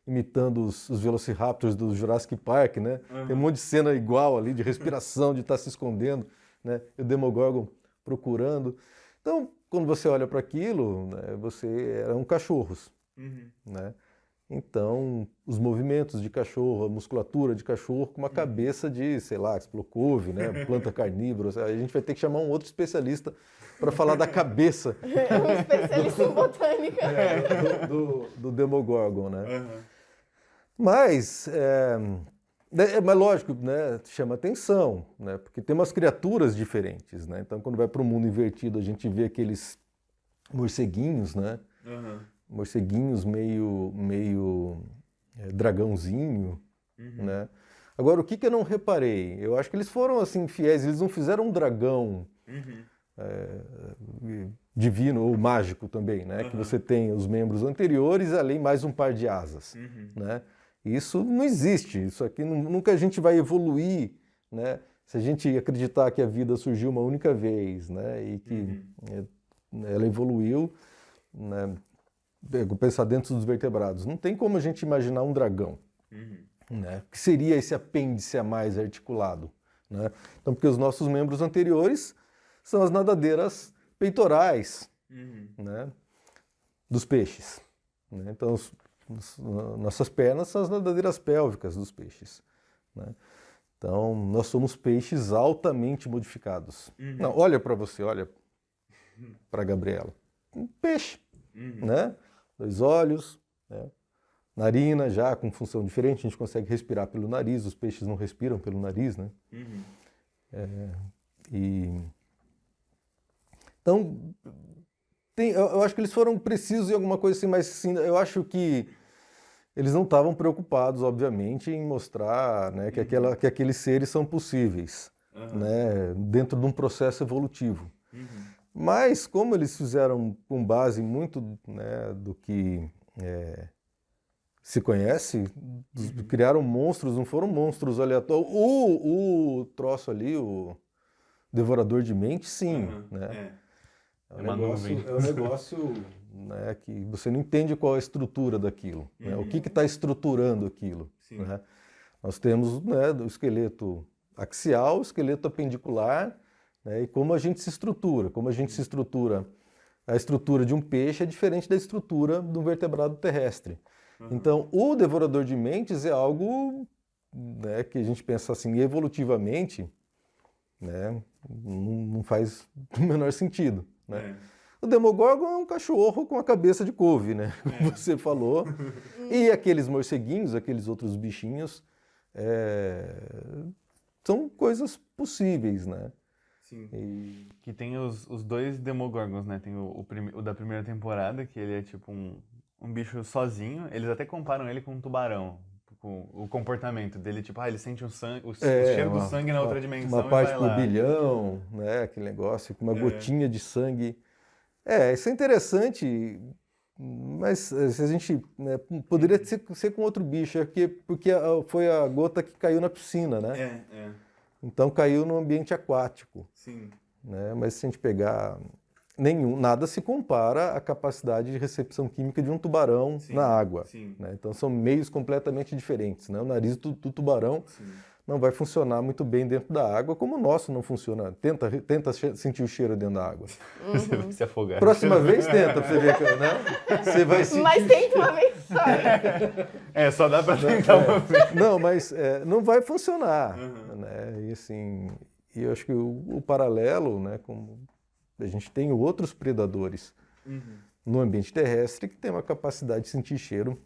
Speaker 4: imitando os Velociraptors do Jurassic Park, né? Tem um monte de cena igual ali, de respiração, de estar se escondendo, né? E o Demogorgon procurando. Então, quando você olha para aquilo, né, você eram cachorros, né? Então, os movimentos de cachorro, a musculatura de cachorro com uma cabeça de, sei lá, explocouve, né? Planta carnívora. A gente vai ter que chamar um outro especialista para falar da cabeça.
Speaker 2: Um especialista em botânica.
Speaker 4: Do Demogorgon, né? Mas lógico, né? Chama atenção, né? Porque tem umas criaturas diferentes, né? Então, quando vai para o mundo invertido, a gente vê aqueles morceguinhos, né? Morceguinhos meio dragãozinho, né? Agora, o que eu não reparei? Eu acho que eles foram assim fiéis, eles não fizeram um dragão divino ou mágico também, né? Que você tem os membros anteriores, além mais um par de asas, né? Isso não existe, isso aqui nunca a gente vai evoluir, né? Se a gente acreditar que a vida surgiu uma única vez, né? E que ela evoluiu, né? Pensar dentro dos vertebrados. Não tem como a gente imaginar um dragão, né? O que seria esse apêndice a mais articulado, né? Então, porque os nossos membros anteriores são as nadadeiras peitorais, né? Dos peixes, né? Então, nossas pernas são as nadadeiras pélvicas dos peixes, né? Então, nós somos peixes altamente modificados. Não, olha para você, olha para a Gabriela. Um peixe, né? 2 olhos, né? Narina já com função diferente, a gente consegue respirar pelo nariz, os peixes não respiram pelo nariz, né? Então, eu acho que eles foram precisos em alguma coisa assim, mas assim, eu acho que eles não estavam preocupados, obviamente, em mostrar, né, que aqueles seres são possíveis, né, dentro de um processo evolutivo. Mas, como eles fizeram com base muito, né, do que se conhece, criaram monstros, não foram monstros aleatórios. O troço ali, o Devorador de Mentes, sim. Né? É um negócio né, que você não entende qual é a estrutura daquilo. Né? O que está estruturando aquilo. Né? Nós temos, né, o esqueleto axial, o esqueleto apendicular, né, e como a gente se estrutura. Como a gente se estrutura. A estrutura de um peixe é diferente da estrutura do vertebrado terrestre. Então, o Devorador de Mentes é algo, né, que a gente pensa assim, evolutivamente, né, não faz o menor sentido. Né? O Demogorgon é um cachorro com a cabeça de couve, né, como você falou. E aqueles morceguinhos, aqueles outros bichinhos, são coisas possíveis, né?
Speaker 3: Sim. Que tem os 2 Demogorgons, né? Tem o da primeira temporada, que ele é tipo um bicho sozinho. Eles até comparam ele com um tubarão. Com o comportamento dele, tipo, ele sente o cheiro do sangue na outra dimensão
Speaker 4: uma parte
Speaker 3: e vai lá.
Speaker 4: bilhão, né? Aquele negócio, com uma gotinha de sangue. Isso é interessante, mas se a gente, né, poderia ser com outro bicho, porque foi a gota que caiu na piscina, né? Então caiu no ambiente aquático.
Speaker 3: Sim.
Speaker 4: Né? Mas se a gente pegar nada se compara à capacidade de recepção química de um tubarão na água. Né? Então são meios completamente diferentes. Né? O nariz do tubarão não vai funcionar muito bem dentro da água, como o nosso não funciona. Tenta sentir o cheiro dentro da água.
Speaker 3: Você vai se afogar.
Speaker 4: Próxima vez tenta, pra você ver, né? Você vai sentir.
Speaker 2: Mas tenta uma vez só.
Speaker 3: Só dá pra tentar uma vez.
Speaker 4: Não, mas não vai funcionar. Né? E assim, eu acho que o paralelo, né, como a gente tem outros predadores, no ambiente terrestre que tem uma capacidade de sentir cheiro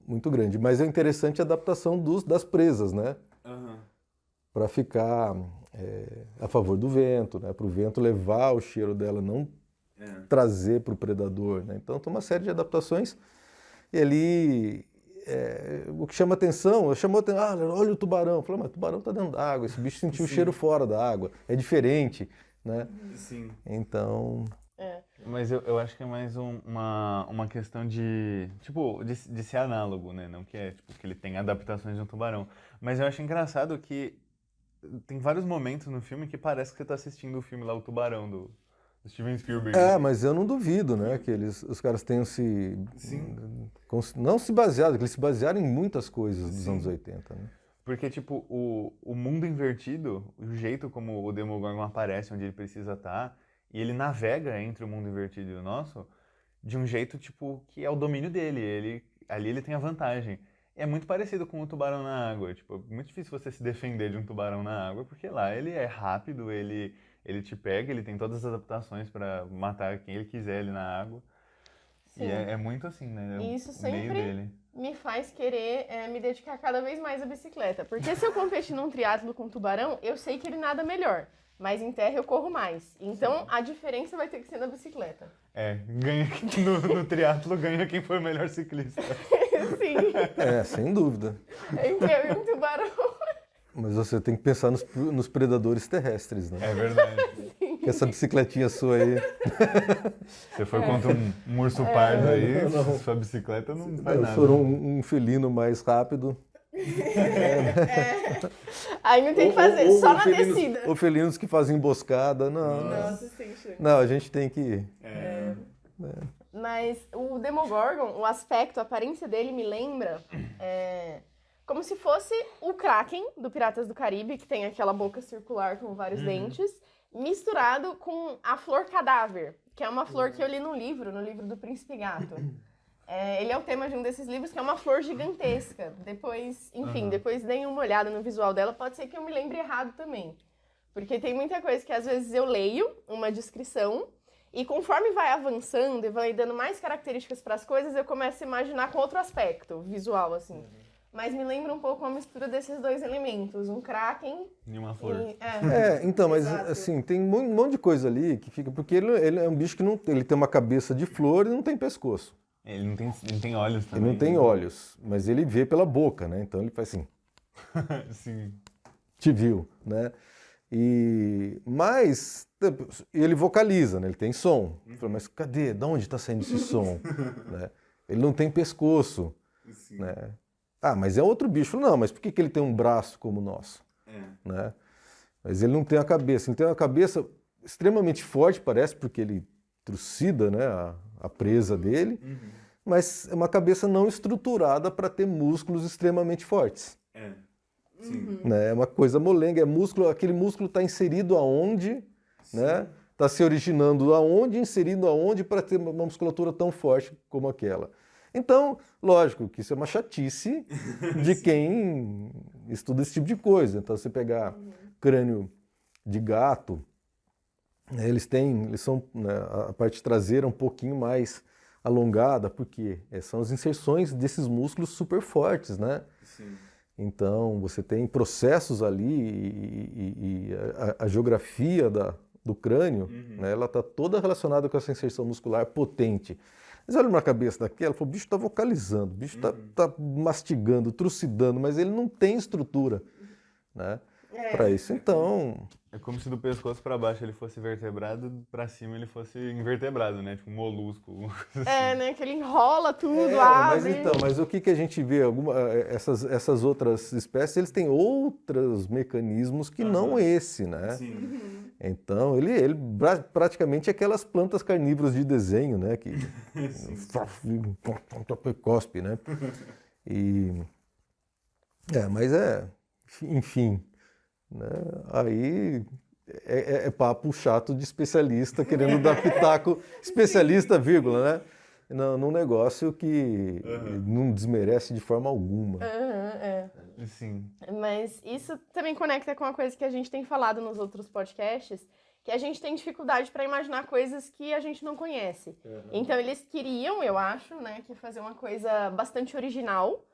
Speaker 4: muito grande. Mas é interessante a adaptação das presas, né? Para ficar a favor do vento, né? Para o vento levar o cheiro dela, não trazer para o predador, né? Então tem uma série de adaptações e ali o que chama atenção, olha o tubarão. Eu falei, mas o tubarão está dentro da água, esse bicho sentiu o cheiro fora da água, é diferente, né?
Speaker 3: Sim.
Speaker 4: Então...
Speaker 3: Mas eu acho que é mais uma questão de, tipo, de ser análogo, né? Não que que ele tem adaptações de um tubarão. Mas eu acho engraçado que tem vários momentos no filme que parece que você está assistindo o filme lá, O Tubarão, do Steven Spielberg.
Speaker 4: Mas eu não duvido, né? Que os caras tenham não se baseado, que eles se basearam em muitas coisas dos anos 80, né?
Speaker 3: Porque, tipo, o mundo invertido, o jeito como o Demogorgon aparece onde ele precisa estar, e ele navega entre o mundo invertido e o nosso de um jeito, tipo, que é o domínio dele. Ali ele tem a vantagem. É muito parecido com o tubarão na água. Tipo, é muito difícil você se defender de um tubarão na água, porque lá ele é rápido, ele te pega, ele tem todas as adaptações para matar quem ele quiser ali na água. Sim. E é muito assim, né?
Speaker 2: E isso
Speaker 3: o meio
Speaker 2: sempre
Speaker 3: dele
Speaker 2: me faz querer me dedicar cada vez mais à bicicleta. Porque se eu competir num triatlo com tubarão, eu sei que ele nada melhor. Mas em terra eu corro mais. Então a diferença vai ter que ser na bicicleta.
Speaker 3: Ganha no triatlo ganha quem for o melhor ciclista.
Speaker 2: Sim.
Speaker 4: Sem dúvida.
Speaker 2: Entre eu e um tubarão.
Speaker 4: Mas você tem que pensar nos predadores terrestres, né?
Speaker 3: É verdade.
Speaker 4: Que essa bicicletinha sua aí...
Speaker 3: Você foi contra um urso pardo aí, sua bicicleta não faz nada.
Speaker 4: Se for um felino mais rápido...
Speaker 2: Aí não tem que fazer, só na descida.
Speaker 4: Ou felinos que fazem emboscada, não.
Speaker 2: Nossa, sim,
Speaker 4: não, a gente tem que...
Speaker 2: Mas o Demogorgon, o aspecto, a aparência dele me lembra como se fosse o Kraken do Piratas do Caribe, que tem aquela boca circular com vários dentes, misturado com a flor cadáver, que é uma flor que eu li no livro do Príncipe Gato. Ele é o tema de um desses livros, que é uma flor gigantesca. Depois deem uma olhada no visual dela. Pode ser que eu me lembre errado também. Porque tem muita coisa que às vezes eu leio uma descrição e conforme vai avançando e vai dando mais características para as coisas, eu começo a imaginar com outro aspecto visual, assim. Mas me lembra um pouco a mistura desses dois elementos. Um kraken
Speaker 3: e uma flor.
Speaker 4: Então, mas
Speaker 2: Exato.
Speaker 4: assim, tem um monte de coisa ali que fica... Porque ele é um bicho que ele tem uma cabeça de flor e não tem pescoço.
Speaker 3: Ele não tem olhos também.
Speaker 4: Ele não tem olhos, mas ele vê pela boca, né? Então ele faz assim.
Speaker 3: Sim.
Speaker 4: Te viu, né? Mas ele vocaliza, né? Ele tem som. Fala, mas cadê? De onde está saindo esse som? Né? Ele não tem pescoço.
Speaker 3: Sim.
Speaker 4: Né? Mas é outro bicho. Não, mas por que ele tem um braço como o nosso? Né? Mas ele não tem a cabeça. Ele tem uma cabeça extremamente forte, parece, porque ele trucida, né, a presa dele, mas é uma cabeça não estruturada para ter músculos extremamente fortes.
Speaker 3: Sim.
Speaker 4: Né? É uma coisa molenga, aquele músculo está inserido aonde, né? Está se originando aonde, inserindo aonde para ter uma musculatura tão forte como aquela. Então, lógico que isso é uma chatice de quem estuda esse tipo de coisa. Então, você pegar crânio de gato, eles são, né, a parte traseira um pouquinho mais alongada, porque são as inserções desses músculos super fortes, né?
Speaker 3: Sim.
Speaker 4: Então, você tem processos ali e a geografia do crânio, né, ela está toda relacionada com essa inserção muscular potente. Mas olha uma cabeça daquela, o bicho está vocalizando, o bicho está mastigando, trucidando, mas ele não tem estrutura, né, para isso. Então...
Speaker 3: É como se do pescoço para baixo ele fosse vertebrado, para cima ele fosse invertebrado, né? Tipo um molusco.
Speaker 2: Né? Que ele enrola tudo, abre.
Speaker 4: Mas o que a gente vê? Essas outras espécies, eles têm outros mecanismos que não esse, né?
Speaker 3: Sim.
Speaker 4: Então, ele praticamente é aquelas plantas carnívoras de desenho, né? Que cospe, né? Mas enfim, né? Aí é papo chato de especialista querendo dar pitaco, especialista, vírgula, né? Num negócio que não desmerece de forma alguma.
Speaker 3: Sim.
Speaker 2: Mas isso também conecta com uma coisa que a gente tem falado nos outros podcasts, que a gente tem dificuldade para imaginar coisas que a gente não conhece. Então eles queriam, eu acho, né, que fazer uma coisa bastante original.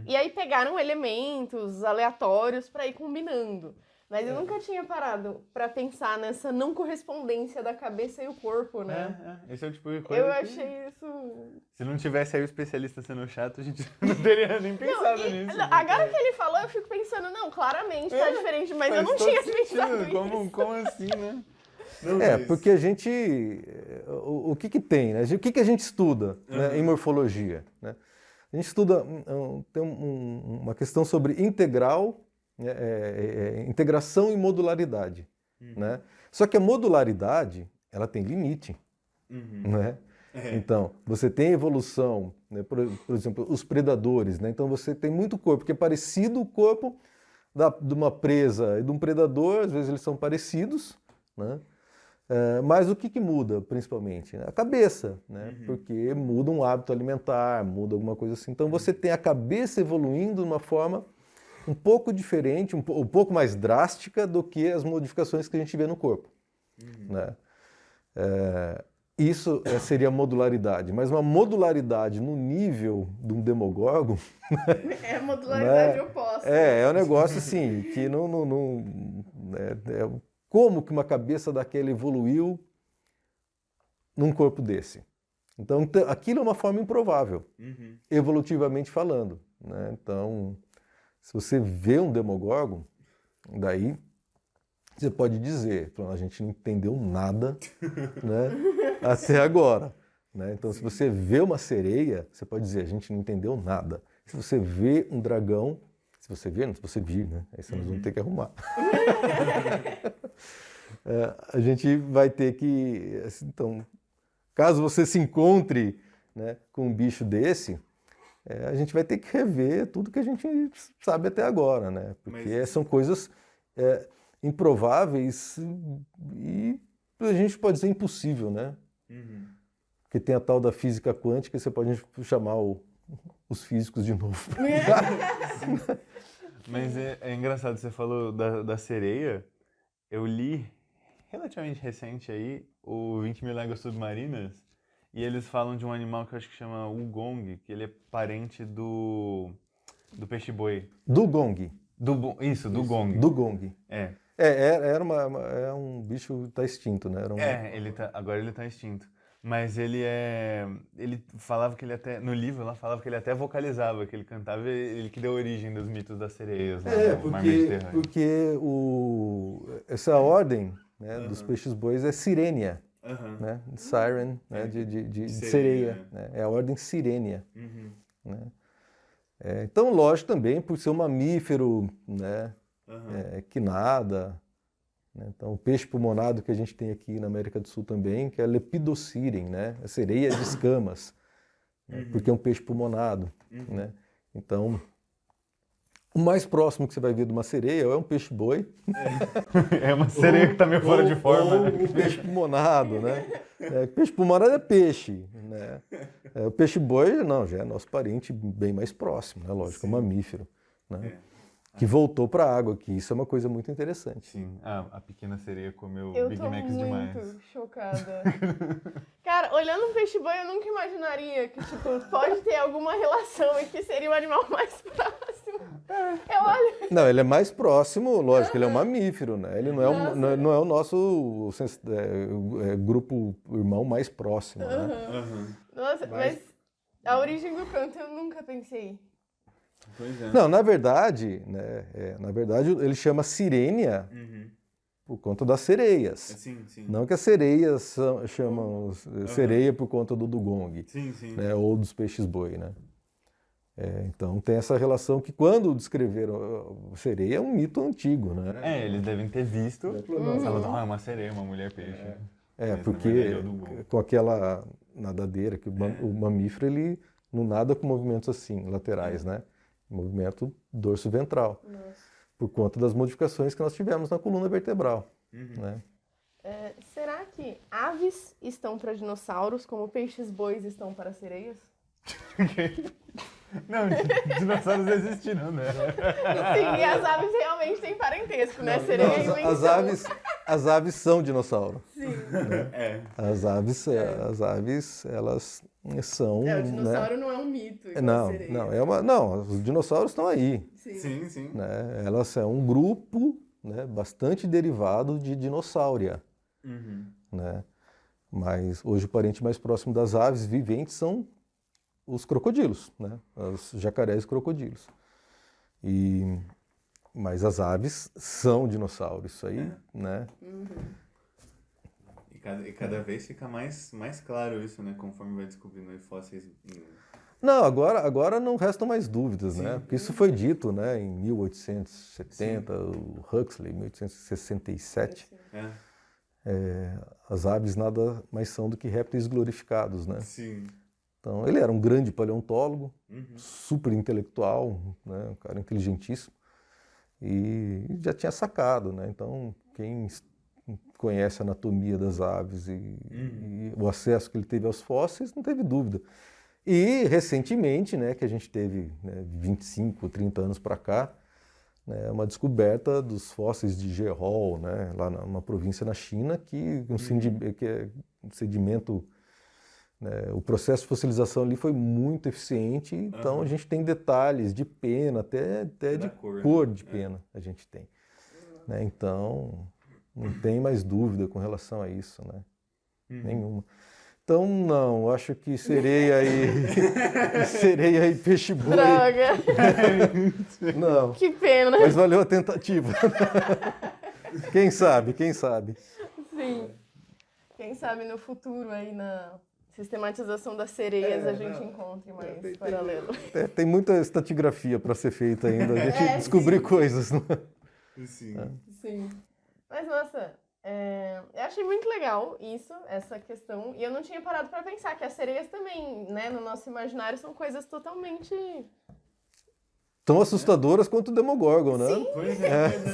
Speaker 2: E aí pegaram elementos aleatórios para ir combinando. Mas eu nunca tinha parado para pensar nessa não correspondência da cabeça e o corpo, né?
Speaker 3: Esse é o tipo de coisa
Speaker 2: Eu
Speaker 3: que,
Speaker 2: achei isso...
Speaker 3: se não tivesse aí o especialista sendo chato, a gente não teria nem pensado nisso.
Speaker 2: Agora que ele falou, eu fico pensando, não, claramente tá diferente, mas eu não
Speaker 3: Faz
Speaker 2: tinha
Speaker 3: todo
Speaker 2: pensado
Speaker 3: sentido.
Speaker 2: nisso.
Speaker 3: Como assim, né? Não,
Speaker 4: Porque a gente... O que tem, né? O que a gente estuda, né, em morfologia? Né? A gente estuda, tem uma questão sobre integral, integração e modularidade. Né? Só que a modularidade, ela tem limite. Né? Então, você tem evolução, né? Por exemplo, os predadores. Né? Então, você tem muito corpo, que é parecido o corpo de uma presa e de um predador, às vezes eles são parecidos, né? Mas o que muda, principalmente? A cabeça, né? Porque muda um hábito alimentar, muda alguma coisa assim. Então, você tem a cabeça evoluindo de uma forma um pouco diferente, um pouco mais drástica do que as modificações que a gente vê no corpo. Né? Isso seria modularidade, mas uma modularidade no nível de um Demogorgon...
Speaker 2: É a modularidade oposta.
Speaker 4: É um negócio assim, que como que uma cabeça daquela evoluiu num corpo desse? Então, aquilo é uma forma improvável, evolutivamente falando. Né? Então, se você vê um Demogorgon, daí você pode dizer, a gente não entendeu nada, né, até agora. Né? Então, se você vê uma sereia, você pode dizer, a gente não entendeu nada. Se você vê um dragão, se você vir, né? Aí nós vamos ter que arrumar. A gente vai ter que... Então, caso você se encontre, né, com um bicho desse, a gente vai ter que rever tudo que a gente sabe até agora, né? Porque são coisas improváveis e a gente pode dizer impossível, né? Porque tem a tal da física quântica, você pode chamar os físicos de novo.
Speaker 3: Mas é engraçado, você falou da sereia. Eu li relativamente recente aí o 20 Mil Léguas Submarinas e eles falam de um animal que eu acho que chama Wugong, que ele é parente do peixe-boi.
Speaker 4: Dugong.
Speaker 3: Dugong.
Speaker 4: Dugong.
Speaker 3: É
Speaker 4: um bicho que está extinto, né?
Speaker 3: Agora ele está extinto. Mas ele falava que ele até, no livro lá, falava que ele até vocalizava, que ele cantava, ele que deu origem dos mitos das sereias lá no Mar Mediterrâneo.
Speaker 4: Porque essa ordem, né, dos peixes-bois é Sirenia, né? Siren, né, de sereia. Né? É a ordem Sirenia. Né? Então, lógico também, por ser um mamífero, né, que nada. Então, o peixe pulmonado que a gente tem aqui na América do Sul também, que é Lepidosiren, né? A sereia de escamas, porque é um peixe pulmonado. Né? Então, o mais próximo que você vai ver de uma sereia é um peixe-boi.
Speaker 3: É uma sereia que está meio fora de forma.
Speaker 4: Ou um peixe pulmonado, né? Peixe pulmonado é peixe. Né? O peixe-boi, não, já é nosso parente bem mais próximo, né? Lógico, é um mamífero. Né? Que voltou para a água, que isso é uma coisa muito interessante.
Speaker 3: Sim, a pequena sereia comeu Big
Speaker 2: Eu
Speaker 3: Macs
Speaker 2: tô
Speaker 3: demais.
Speaker 2: muito chocada. Cara, olhando um peixe-boi, eu nunca imaginaria que, tipo, pode ter alguma relação e que seria o animal mais próximo. Eu olho...
Speaker 4: Não, ele é mais próximo, lógico, ele é um mamífero, né? Ele não é o nosso grupo irmão mais próximo, né?
Speaker 2: Nossa, mas a origem do canto eu nunca pensei.
Speaker 3: Pois é.
Speaker 4: Não, na verdade, né, ele chama Sirenia por conta das sereias.
Speaker 3: Sim.
Speaker 4: Não que as sereias chamam sereia por conta do dugong, né, ou dos peixes-boi, né? Então tem essa relação que quando descreveram sereia é um mito antigo, né?
Speaker 3: Eles devem ter visto. Falaram, é uma sereia, uma mulher-peixe.
Speaker 4: Porque com aquela nadadeira, que o mamífero ele não nada com movimentos assim, laterais, né? Movimento dorso-ventral, por conta das modificações que nós tivemos na coluna vertebral. Né?
Speaker 2: Será que aves estão para dinossauros como peixes-bois estão para sereias?
Speaker 3: Não, dinossauros existiram, né?
Speaker 2: Sim, e as aves realmente têm parentesco, né? Sereia e
Speaker 4: as aves, as aves são dinossauro.
Speaker 2: Sim.
Speaker 4: As aves, elas são,
Speaker 2: o dinossauro
Speaker 4: né?
Speaker 2: não é um mito, igual a
Speaker 4: Não,
Speaker 2: sereia.
Speaker 4: não, os dinossauros estão aí,
Speaker 3: Sim, sim.
Speaker 4: né? Elas são um grupo, né, bastante derivado de dinossáurea, né? Mas hoje o parente mais próximo das aves viventes são os crocodilos, né? Os jacarés e crocodilos. Mas as aves são dinossauros, isso aí, né?
Speaker 3: E cada vez fica mais claro isso, né? Conforme vai descobrindo aí fósseis.
Speaker 4: Não, agora não restam mais dúvidas, né? Porque isso foi dito, né, em 1870, o Huxley, em 1867. As aves nada mais são do que répteis glorificados, né?
Speaker 3: Sim.
Speaker 4: Então, ele era um grande paleontólogo, super intelectual, né, um cara inteligentíssimo, e já tinha sacado, né? Então, quem conhece a anatomia das aves e o acesso que ele teve aos fósseis, não teve dúvida. E, recentemente, né, que a gente teve, né, 25, 30 anos para cá, né, uma descoberta dos fósseis de Gerhol, né, lá numa província na China, que é um sedimento, né, o processo de fossilização ali foi muito eficiente, então a gente tem detalhes de pena, até de cor de pena a gente tem. Né, então, não tem mais dúvida com relação a isso, né, nenhuma. Então, não, acho que sereia e peixe-boi.
Speaker 2: Droga!
Speaker 4: Não.
Speaker 2: Que pena.
Speaker 4: Mas valeu a tentativa. Quem sabe?
Speaker 2: Sim. Quem sabe no futuro aí na sistematização das sereias a gente encontre mais paralelo.
Speaker 4: Tem muita estratigrafia para ser feita ainda, a gente descobrir coisas. Né?
Speaker 2: Sim. Mas, nossa, eu achei muito legal isso, essa questão. E eu não tinha parado para pensar que as sereias também, né, no nosso imaginário, são coisas totalmente...
Speaker 4: Tão assustadoras quanto o Demogorgon, né?
Speaker 2: Sim,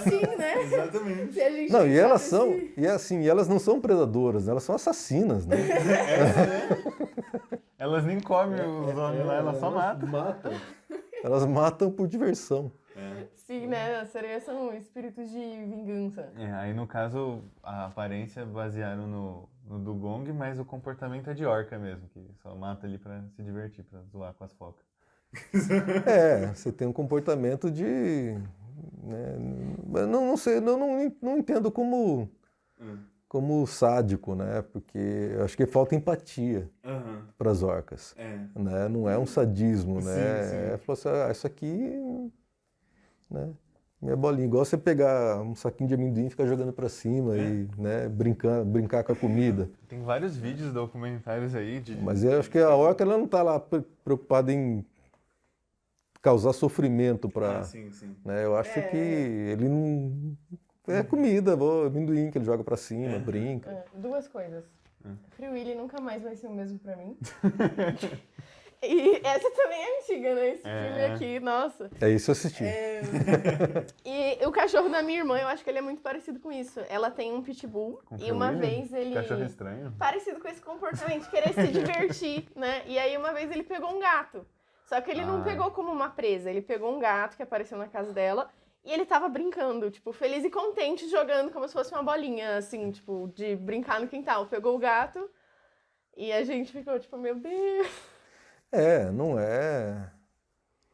Speaker 2: sim, né?
Speaker 3: Exatamente.
Speaker 4: Não, e elas são, e assim, elas não são predadoras, né? Elas são assassinas, né?
Speaker 3: Elas nem comem os homens lá, elas só matam.
Speaker 4: Elas matam por diversão.
Speaker 2: Sim, né? As sereias são espíritos de vingança.
Speaker 3: Aí no caso, a aparência basearam no dugong, mas o comportamento é de orca mesmo, que só mata ali pra se divertir, pra zoar com as focas.
Speaker 4: Você tem um comportamento de... Né, não sei, não entendo como sádico, né? Porque eu acho que falta empatia para as orcas. Né? Não é um sadismo, né? Falar assim, isso aqui... Né? Minha bolinha, igual você pegar um saquinho de amendoim e ficar jogando para cima e, né, brincar com a comida.
Speaker 3: Tem vários vídeos documentários aí de...
Speaker 4: Mas eu acho que a orca ela não está lá preocupada em causar sofrimento para... Né? Eu acho que ele não... É comida, amendoim que ele joga para cima, brinca.
Speaker 2: Duas coisas. Free Willy nunca mais vai ser o mesmo para mim. E essa também é antiga, né? Esse filme aqui, nossa.
Speaker 4: É isso eu assisti.
Speaker 2: E o cachorro da minha irmã, eu acho que ele é muito parecido com isso. Ela tem um pitbull e uma vez ele...
Speaker 3: Cachorro estranho.
Speaker 2: Parecido com esse comportamento, querer se divertir, né? E aí uma vez ele pegou um gato. Só que ele não pegou como uma presa, ele pegou um gato que apareceu na casa dela e ele tava brincando, tipo, feliz e contente, jogando como se fosse uma bolinha, assim, tipo, de brincar no quintal. Pegou o gato e a gente ficou tipo, meu Deus...
Speaker 4: Não é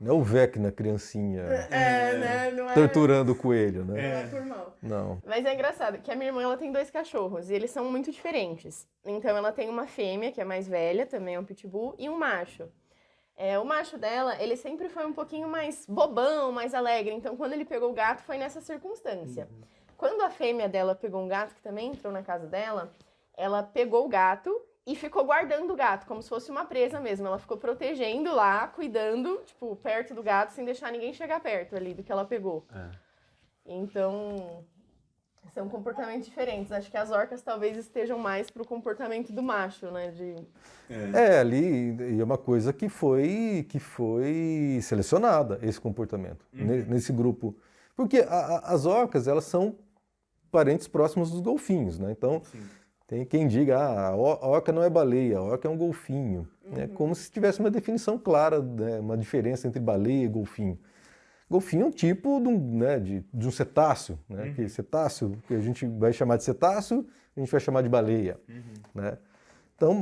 Speaker 4: o Vecna, criancinha,
Speaker 2: né? Não é,
Speaker 4: torturando o coelho, né?
Speaker 2: não é por mal.
Speaker 4: Não.
Speaker 2: Mas é engraçado que a minha irmã ela tem 2 cachorros e eles são muito diferentes. Então ela tem uma fêmea, que é mais velha, também é um pitbull, e um macho. O macho dela, ele sempre foi um pouquinho mais bobão, mais alegre. Então quando ele pegou o gato foi nessa circunstância. Quando a fêmea dela pegou um gato, que também entrou na casa dela, ela pegou o gato e ficou guardando o gato, como se fosse uma presa mesmo. Ela ficou protegendo lá, cuidando, tipo, perto do gato, sem deixar ninguém chegar perto ali do que ela pegou. Então, são comportamentos diferentes. Acho que as orcas talvez estejam mais pro comportamento do macho, né?
Speaker 4: Ali é uma coisa que foi selecionada, esse comportamento, nesse grupo. Porque as orcas, elas são parentes próximos dos golfinhos, né? Então... Tem quem diga, a orca não é baleia, a orca é um golfinho. É como se tivesse uma definição clara, né, uma diferença entre baleia e golfinho. Golfinho é um tipo de um cetáceo, né? Que cetáceo, que a gente vai chamar de cetáceo, a gente vai chamar de baleia, né? Então,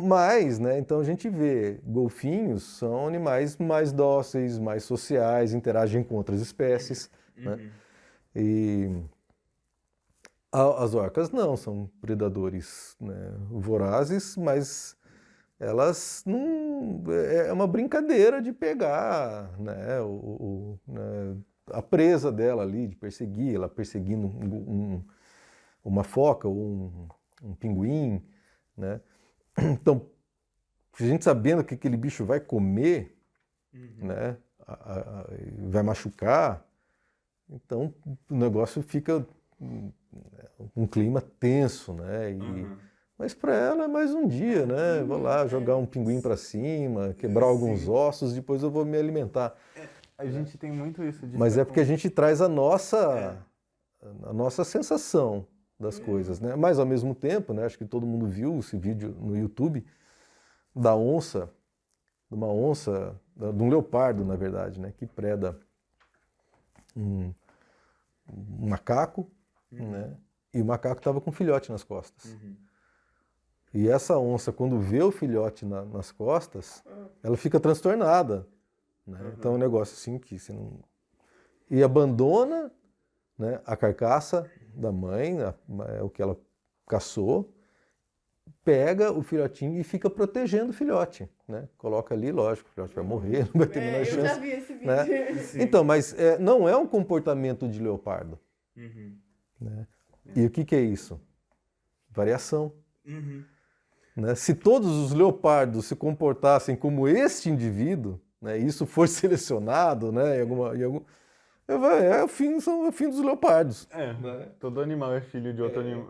Speaker 4: então a gente vê golfinhos são animais mais dóceis, mais sociais, interagem com outras espécies, né? E as orcas não, são predadores, né, vorazes, mas elas não... É uma brincadeira de pegar, né, a presa dela ali, de perseguir, ela perseguindo uma foca ou um pinguim, né? Então, a gente sabendo que aquele bicho vai comer, né, vai machucar, então o negócio fica um clima tenso, né? Mas para ela é mais um dia, né? Vou lá jogar um pinguim para cima, quebrar alguns ossos, depois eu vou me alimentar.
Speaker 3: A gente tem muito isso de...
Speaker 4: Mas é porque a gente traz a nossa sensação das coisas, né? Mas ao mesmo tempo, né? Acho que todo mundo viu esse vídeo no YouTube da onça, de um leopardo, na verdade, né? Que preda um macaco, né? E o macaco estava com um filhote nas costas. E essa onça, quando vê o filhote nas costas, ela fica transtornada, né? Então é um negócio assim que você não... E abandona, né, a carcaça da mãe, é o que ela caçou, pega o filhotinho e fica protegendo o filhote, né? Coloca ali, lógico, o filhote vai morrer, não vai ter a menor chance.
Speaker 2: Eu já vi esse vídeo.
Speaker 4: Né? Então, mas não é um comportamento de leopardo. Né? E o que é isso? Variação. Né? Se todos os leopardos se comportassem como este indivíduo, né, isso for selecionado, né, é o fim dos leopardos.
Speaker 3: Né? Todo animal é filho de outro animal.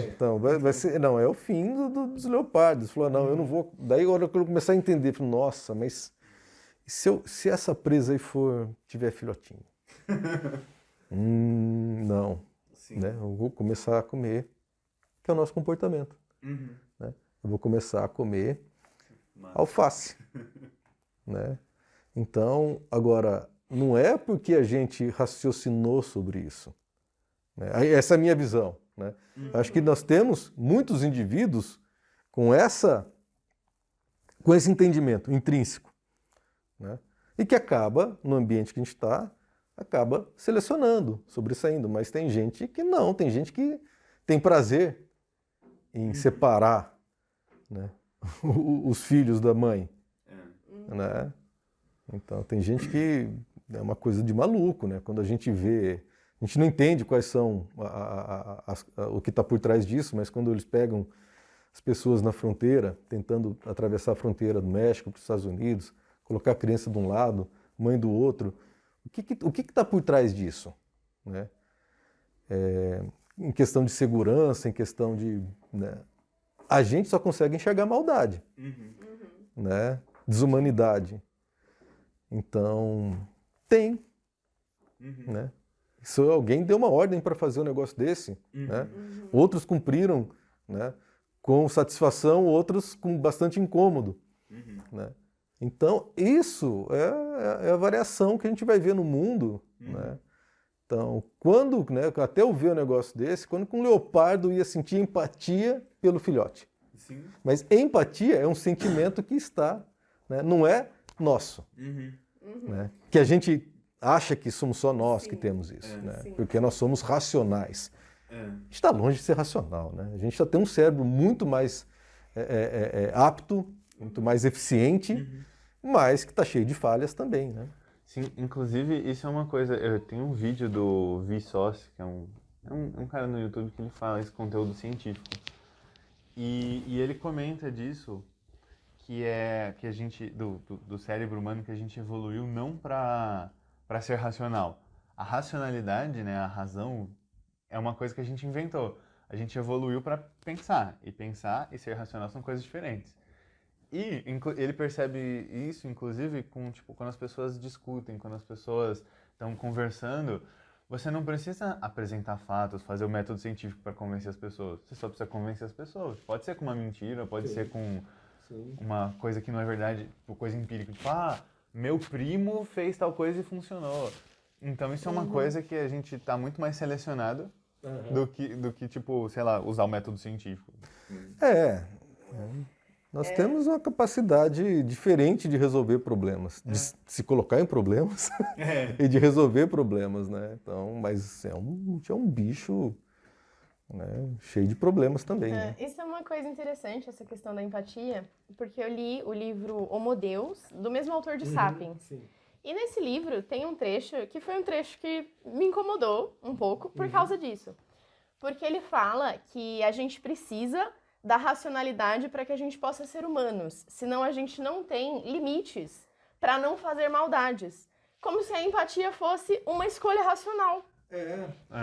Speaker 4: Então, vai ser, não, é o fim dos leopardos. Falou, não, eu não vou... Daí, a hora que eu começar a entender, falei, nossa, mas se essa presa aí tiver filhotinho? Não. Né? Eu vou começar a comer, que é o nosso comportamento. Né? Eu vou começar a comer alface. Né? Então, agora, não é porque a gente raciocinou sobre isso. Né? Essa é a minha visão. Né? Acho que nós temos muitos indivíduos com esse entendimento intrínseco. Né? E que acaba, no ambiente que a gente está, acaba selecionando, sobressaindo. Mas tem gente que não, tem gente que tem prazer em separar, né, os filhos da mãe. Né? Então tem gente que é uma coisa de maluco, né? Quando a gente vê, a gente não entende quais são o que está por trás disso, mas quando eles pegam as pessoas na fronteira, tentando atravessar a fronteira do México para os Estados Unidos, colocar a criança de um lado, mãe do outro, o que está por trás disso? Né? Em questão de segurança, em questão de... Né? A gente só consegue enxergar maldade, né? Desumanidade. Então, tem. Né? Se alguém deu uma ordem para fazer um negócio desse, né? Outros cumpriram, né, com satisfação, outros com bastante incômodo. Né? Então, isso é a variação que a gente vai ver no mundo. Né? Então, quando, né, até eu ver um negócio desse, quando um leopardo ia sentir empatia pelo filhote. Sim. Mas empatia é um sentimento que está, né, não é nosso. Né? Que a gente acha que somos só nós que temos isso, né? Porque nós somos racionais. A gente está longe de ser racional. Né? A gente já tem um cérebro muito mais apto, muito mais eficiente, mas que está cheio de falhas também. Né?
Speaker 3: Sim, inclusive isso é uma coisa, eu tenho um vídeo do Vsauce, que é um cara no YouTube que ele fala esse conteúdo científico. E ele comenta disso, que a gente, do cérebro humano, que a gente evoluiu não para ser racional. A racionalidade, né, a razão, é uma coisa que a gente inventou. A gente evoluiu para pensar, e ser racional são coisas diferentes. E ele percebe isso, inclusive, quando as pessoas discutem, quando as pessoas estão conversando, você não precisa apresentar fatos, fazer o método científico para convencer as pessoas. Você só precisa convencer as pessoas. Pode ser com uma mentira, pode ser com uma coisa que não é verdade, coisa empírica. Tipo, meu primo fez tal coisa e funcionou. Então isso é uma coisa que a gente tá muito mais selecionado do que, tipo, sei lá, usar o método científico.
Speaker 4: Nós temos uma capacidade diferente de resolver problemas, de se colocar em problemas e de resolver problemas, né? Então, mas é um bicho, né, cheio de problemas também, né?
Speaker 2: Isso é uma coisa interessante, essa questão da empatia, porque eu li o livro Homo Deus, do mesmo autor de Sapiens.
Speaker 5: Sim.
Speaker 2: E nesse livro tem um trecho que foi um trecho que me incomodou um pouco por causa disso. Porque ele fala que a gente precisa da racionalidade para que a gente possa ser humanos, senão a gente não tem limites para não fazer maldades. Como se a empatia fosse uma escolha racional.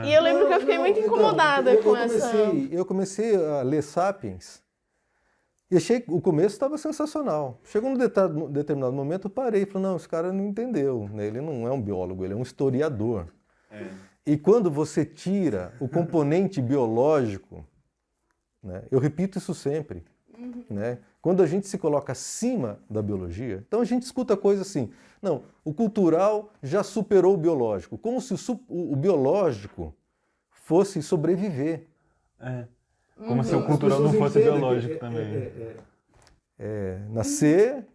Speaker 2: E eu lembro que eu fiquei muito incomodada com essa...
Speaker 4: Eu comecei a ler Sapiens e achei que o começo estava sensacional. Chegou num determinado momento, eu parei e falei, não, esse cara não entendeu, né? Ele não é um biólogo, ele é um historiador. E quando você tira o componente biológico, né, eu repito isso sempre, né? Quando a gente se coloca acima da biologia, então a gente escuta coisas assim, não, o cultural já superou o biológico, como se o biológico fosse sobreviver.
Speaker 3: Como se o cultural não fosse biológico também.
Speaker 4: Nascer,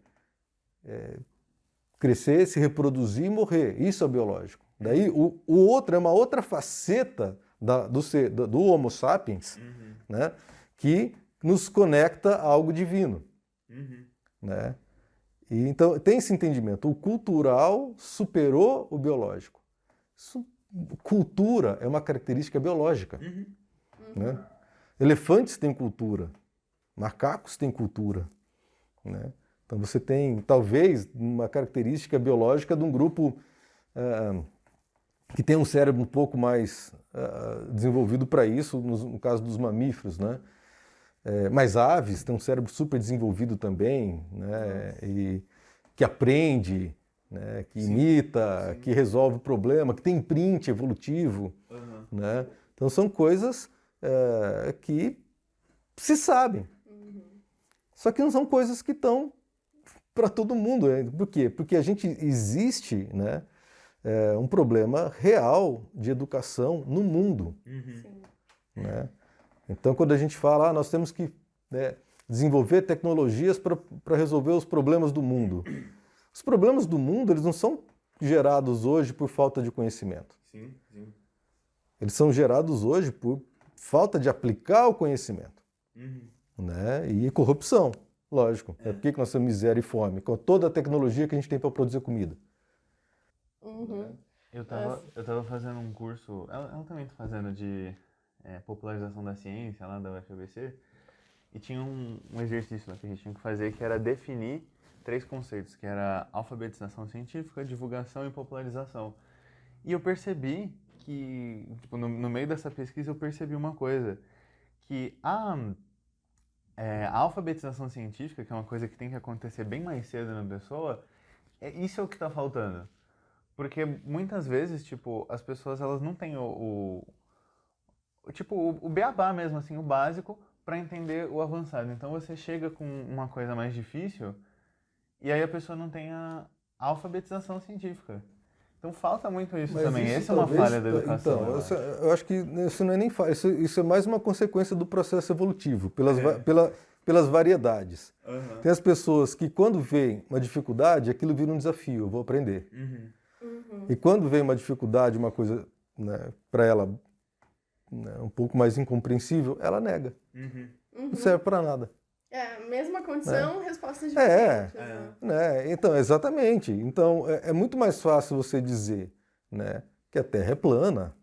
Speaker 4: crescer, se reproduzir e morrer, isso é biológico. Daí o outro é uma outra faceta do Homo sapiens, né, que nos conecta a algo divino. Né? E, então tem esse entendimento, o cultural superou o biológico. Cultura é uma característica biológica. Né? Elefantes têm cultura, macacos têm cultura. Né? Então você tem, talvez, uma característica biológica de um grupo que tem um cérebro um pouco mais desenvolvido para isso, no caso dos mamíferos, né? Mas aves têm um cérebro super desenvolvido também, né? E que aprende, né? Que imita, que resolve o problema, que tem imprint evolutivo. Né? Então são coisas que se sabem. Só que não são coisas que estão para todo mundo. Por quê? Porque a gente existe, né? Um problema real de educação no mundo. Né? Então, quando a gente fala, nós temos que desenvolver tecnologias para resolver os problemas do mundo. Os problemas do mundo, eles não são gerados hoje por falta de conhecimento. Eles são gerados hoje por falta de aplicar o conhecimento. Né? E corrupção, lógico. Por que nós temos miséria e fome? Com toda a tecnologia que a gente tem para produzir comida.
Speaker 3: Eu tava fazendo um curso, ela também tá fazendo de popularização da ciência lá da UFABC, e tinha um exercício lá que a gente tinha que fazer, que era definir 3 conceitos, que era alfabetização científica, divulgação e popularização. E eu percebi que, tipo, no meio dessa pesquisa, eu percebi uma coisa, que a alfabetização científica, que é uma coisa que tem que acontecer bem mais cedo na pessoa, isso é o que está faltando. Porque muitas vezes, tipo, as pessoas elas não têm o beabá mesmo, assim, o básico, para entender o avançado. Então você chega com uma coisa mais difícil e aí a pessoa não tem a alfabetização científica. Então falta muito isso também. Essa é uma falha da educação.
Speaker 4: Então, eu acho que isso não é nem falha, isso é mais uma consequência do processo evolutivo, pelas variedades. Tem as pessoas que quando veem uma dificuldade, aquilo vira um desafio, eu vou aprender. E quando vem uma dificuldade, uma coisa, né, para ela, né, um pouco mais incompreensível, ela nega. Não serve para nada.
Speaker 2: Mesma condição, resposta diferente.
Speaker 4: Né? Então, exatamente. Então, é muito mais fácil você dizer, né, que a Terra é plana.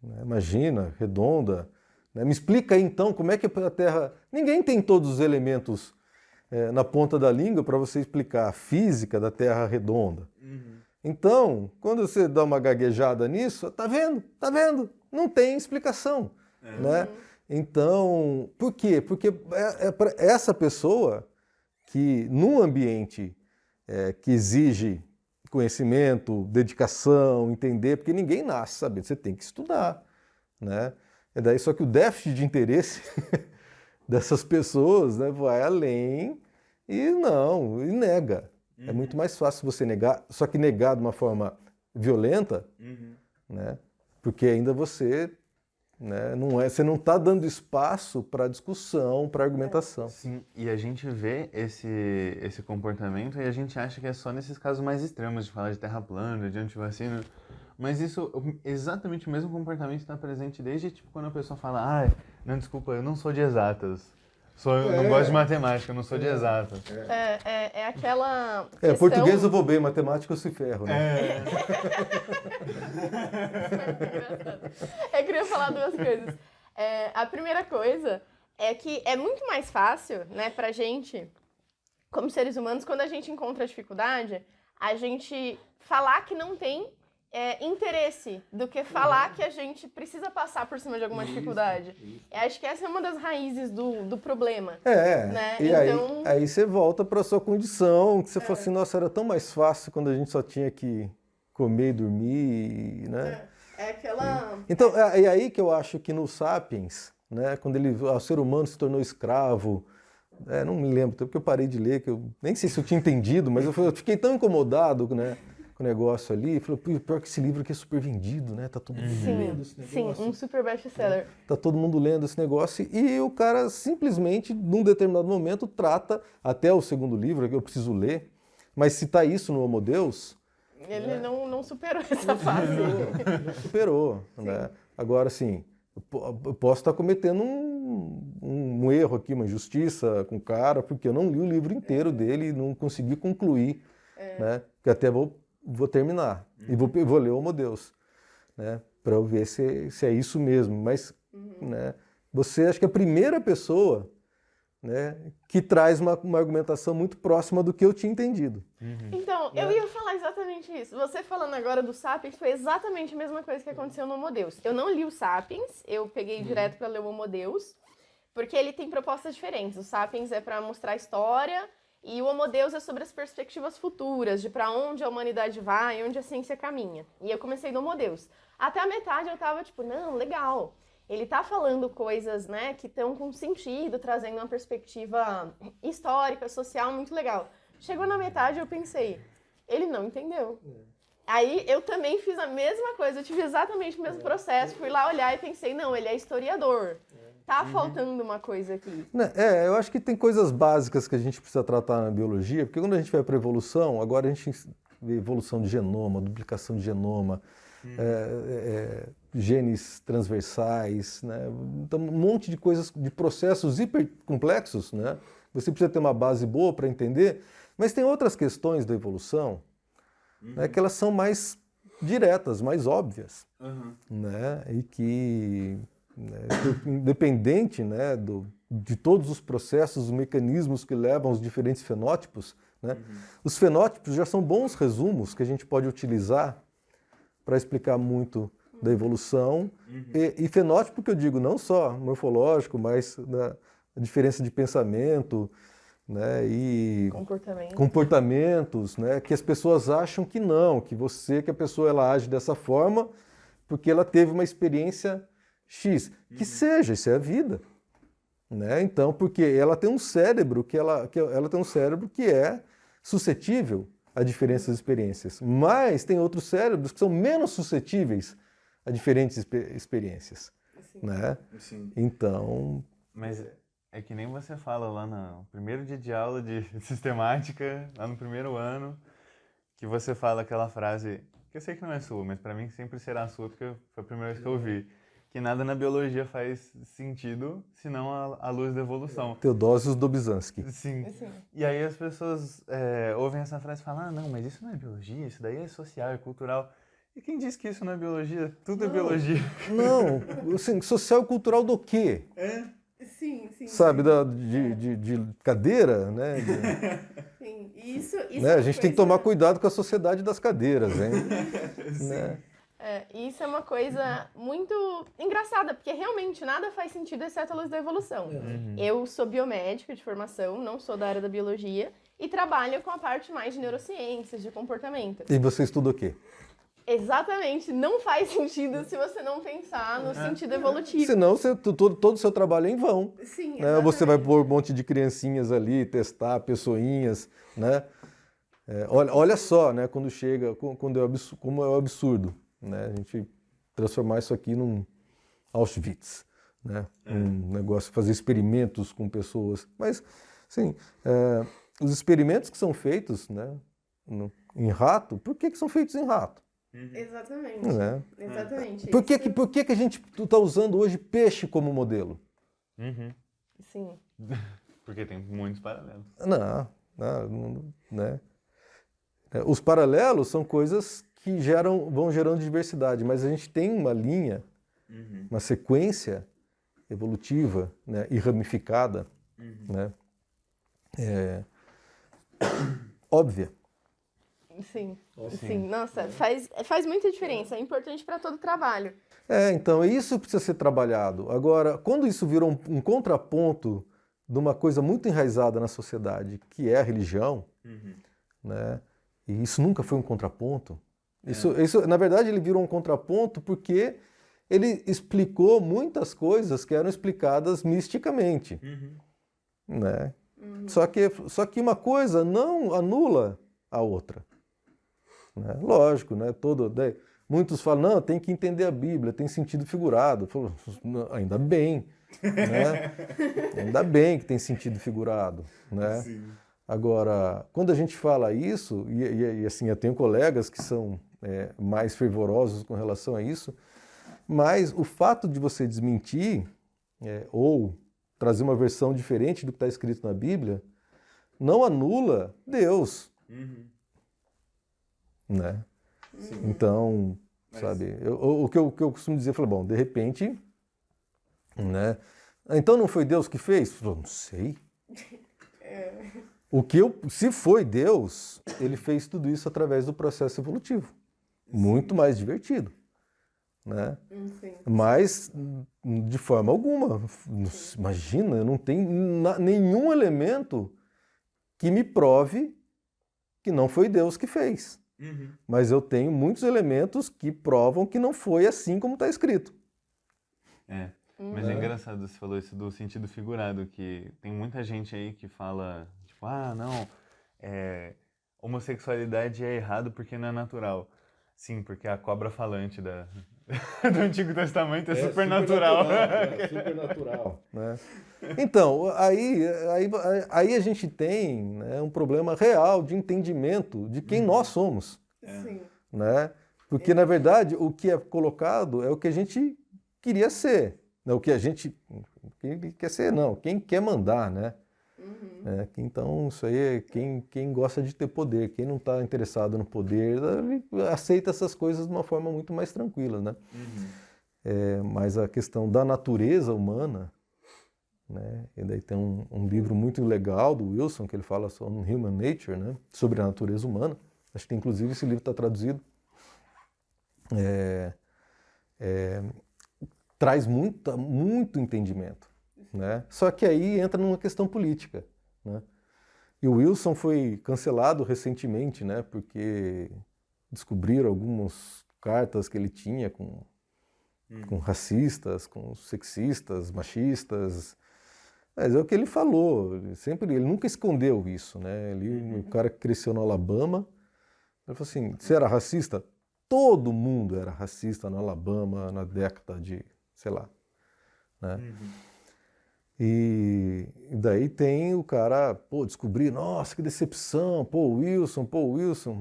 Speaker 4: Né? Imagina, redonda. Né? Me explica aí, então, como é que a Terra... Ninguém tem todos os elementos na ponta da língua para você explicar a física da Terra redonda. Então, quando você dá uma gaguejada nisso, tá vendo? Não tem explicação. Né? Então, por quê? Porque para essa pessoa que, num ambiente que exige conhecimento, dedicação, entender, porque ninguém nasce sabendo, você tem que estudar. Né? Só que o déficit de interesse dessas pessoas, né, vai além e nega. É muito mais fácil você negar, só que negar de uma forma violenta, né? Porque ainda você, né, você não está dando espaço para discussão, para argumentação.
Speaker 3: Sim, e a gente vê esse comportamento e a gente acha que é só nesses casos mais extremos, de falar de terra plana, de antivacina, mas isso, exatamente o mesmo comportamento está presente desde tipo, quando a pessoa fala, não, desculpa, eu não sou de exatas. Eu não gosto de matemática, eu não sou de exatas.
Speaker 2: É aquela questão...
Speaker 4: Português eu vou bem, matemática eu se ferro, né?
Speaker 2: Eu queria falar duas coisas. A primeira coisa é que é muito mais fácil, né, pra gente, como seres humanos, quando a gente encontra dificuldade, a gente falar que não tem interesse do que falar que a gente precisa passar por cima de alguma dificuldade. Acho que essa é uma das raízes do problema. Né?
Speaker 4: E então... aí você volta para sua condição, que você fala assim, nossa, era tão mais fácil quando a gente só tinha que comer e dormir, né?
Speaker 2: Aquela...
Speaker 4: Então, é aí que eu acho que no Sapiens, né, quando o ser humano se tornou escravo, não me lembro, porque eu parei de ler, que eu nem sei se eu tinha entendido, mas eu fiquei tão incomodado, né, com o negócio ali, falei, pior que esse livro aqui é super vendido, né, tá todo mundo lendo esse negócio.
Speaker 2: Sim, um super best-seller.
Speaker 4: Tá todo mundo lendo esse negócio e o cara simplesmente, num determinado momento, trata, até o segundo livro, que eu preciso ler, mas citar isso no Homo Deus...
Speaker 2: Ele não superou essa fase.
Speaker 4: Não superou, né? Agora, assim, eu posso estar cometendo um erro aqui, uma injustiça com o cara, porque eu não li o livro inteiro dele e não consegui concluir, né? Que até vou terminar e vou ler o Homo Deus, né? Para eu ver se é isso mesmo. Mas, né? Você acho que é a primeira pessoa, né, que traz uma argumentação muito próxima do que eu tinha entendido.
Speaker 2: Então, eu ia falar exatamente isso. Você falando agora do Sapiens foi exatamente a mesma coisa que aconteceu no Homo Deus. Eu não li o Sapiens, eu peguei direto para ler o Homo Deus, porque ele tem propostas diferentes. O Sapiens é para mostrar a história e o Homo Deus é sobre as perspectivas futuras, de para onde a humanidade vai e onde a ciência caminha. E eu comecei no Homo Deus. Até a metade eu tava tipo, não, legal. Ele tá falando coisas, né, que estão com sentido, trazendo uma perspectiva histórica, social, muito legal. Chegou na metade eu pensei, ele não entendeu. Aí eu também fiz a mesma coisa, eu tive exatamente o mesmo processo, fui lá olhar e pensei, não, ele é historiador. Tá faltando uma coisa aqui.
Speaker 4: Eu acho que tem coisas básicas que a gente precisa tratar na biologia, porque quando a gente vai para a evolução, agora a gente vê evolução de genoma, duplicação de genoma, genes transversais, né? Então, um monte de coisas, de processos hipercomplexos, né? Você precisa ter uma base boa para entender, mas tem outras questões da evolução, né, que elas são mais diretas, mais óbvias, né? E que, né, independente, né, de todos os processos, os mecanismos que levam aos diferentes fenótipos, né? Os fenótipos já são bons resumos que a gente pode utilizar para explicar muito da evolução. E fenótipo que eu digo não só morfológico, mas a diferença de pensamento, né, e comportamentos, né, que as pessoas acham que não, que a pessoa ela age dessa forma porque ela teve uma experiência X. Que seja, isso é a vida. Né? Então, porque ela tem um cérebro ela tem um cérebro que é suscetível a diferentes experiências, mas tem outros cérebros que são menos suscetíveis a diferentes experiências, né?
Speaker 3: Sim.
Speaker 4: Então...
Speaker 3: Mas é que nem você fala lá no primeiro dia de aula de sistemática, lá no primeiro ano, que você fala aquela frase, que eu sei que não é sua, mas para mim sempre será sua, porque foi a primeira vez que eu ouvi, que nada na biologia faz sentido senão a luz da evolução.
Speaker 4: Teodosius Dobzhansky.
Speaker 3: Sim. E aí as pessoas ouvem essa frase e falam, não, mas isso não é biologia, isso daí é social, é cultural. E quem diz que isso não é biologia? Tudo é biologia.
Speaker 4: Não, assim, social e cultural do quê?
Speaker 2: Sim.
Speaker 4: Sabe, de cadeira, né?
Speaker 2: Sim, isso
Speaker 4: né? A gente tem que tomar cuidado com a sociedade das cadeiras, hein? Né?
Speaker 2: Isso é uma coisa muito engraçada, porque realmente nada faz sentido exceto a luz da evolução. Eu sou biomédica de formação, não sou da área da biologia, e trabalho com a parte mais de neurociências, de comportamento.
Speaker 4: E você estuda o quê?
Speaker 2: Exatamente, não faz sentido se você não pensar no sentido evolutivo.
Speaker 4: Senão todo o seu trabalho é em vão.
Speaker 2: Sim,
Speaker 4: né? Você vai pôr um monte de criancinhas ali, testar pessoinhas, né? Olha só, né, quando chega, como é o absurdo, né, a gente transformar isso aqui num Auschwitz, né, um negócio, fazer experimentos com pessoas, mas, sim, os experimentos que são feitos, né, em rato, por que são feitos em rato?
Speaker 2: Exatamente.
Speaker 4: Né?
Speaker 2: Exatamente.
Speaker 4: Por que a gente está usando hoje peixe como modelo?
Speaker 2: Sim.
Speaker 3: Porque tem muitos paralelos.
Speaker 4: Não, né? Os paralelos são coisas que vão gerando diversidade, mas a gente tem uma linha, uma sequência evolutiva, né, e ramificada, né, óbvia.
Speaker 2: Sim. Nossa, faz muita diferença. É importante para todo trabalho.
Speaker 4: Então, isso precisa ser trabalhado. Agora, quando isso virou um contraponto de uma coisa muito enraizada na sociedade, que é a religião, né? E isso nunca foi um contraponto. Isso, na verdade, ele virou um contraponto porque ele explicou muitas coisas que eram explicadas misticamente, né? Só que uma coisa não anula a outra, né? Lógico, né? Muitos falam, não, tem que entender a Bíblia, tem sentido figurado. Eu falo, ainda bem, né? Ainda bem que tem sentido figurado, né?
Speaker 3: Sim.
Speaker 4: Agora, quando a gente fala isso, e assim, eu tenho colegas que são mais fervorosos com relação a isso, mas o fato de você desmentir ou trazer uma versão diferente do que está escrito na Bíblia não anula Deus, né? Então, sabe, o que eu costumo dizer, eu falo, bom, de repente, né? Então não foi Deus que fez? Eu não sei. Se foi Deus, ele fez tudo isso através do processo evolutivo. Muito mais divertido, né? Mas, de forma alguma, imagina, eu não tenho nenhum elemento que me prove que não foi Deus que fez. Mas eu tenho muitos elementos que provam que não foi assim como está escrito.
Speaker 3: Mas é engraçado, você falou isso do sentido figurado, que tem muita gente aí que fala, tipo, não, homossexualidade é errado porque não é natural. Sim, porque a cobra falante do Antigo Testamento é super natural.
Speaker 4: Super natural. Né? Então, aí a gente tem, né, um problema real de entendimento de quem nós somos. Né? Porque, na verdade, o que é colocado é o que a gente queria ser. Não, o que a gente quer ser, não. Quem quer mandar, né? Então, isso aí é quem gosta de ter poder. Quem não está interessado no poder, aceita essas coisas de uma forma muito mais tranquila, né? Mas a questão da natureza humana, né? E daí tem um livro muito legal do Wilson, que ele fala sobre Human Nature, né? Sobre a natureza humana. Acho que inclusive esse livro está traduzido. Traz muito entendimento, né? Só que aí entra numa questão política, né? E o Wilson foi cancelado recentemente, né? Porque descobriram algumas cartas que ele tinha com racistas, com sexistas, machistas. Mas é o que ele falou, ele nunca escondeu isso, né? O cara que cresceu no Alabama, ele falou assim, você era racista? Todo mundo era racista no Alabama na década de, sei lá, né? E daí tem o cara, descobrir, nossa, que decepção, Wilson,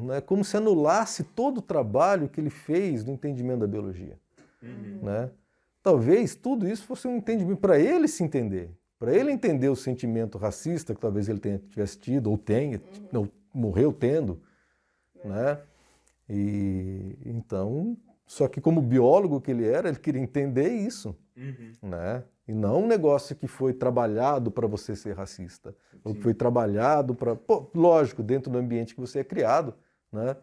Speaker 4: né? Como se anulasse todo o trabalho que ele fez no entendimento da biologia, né? Talvez tudo isso fosse um entendimento para ele se entender, para ele entender o sentimento racista que talvez ele tivesse tido, ou tenha, ou morreu tendo, né? E então, só que como biólogo que ele queria entender isso, né? E não um negócio que foi trabalhado para você ser racista, ou que foi trabalhado para, lógico, dentro do ambiente que você é criado, né?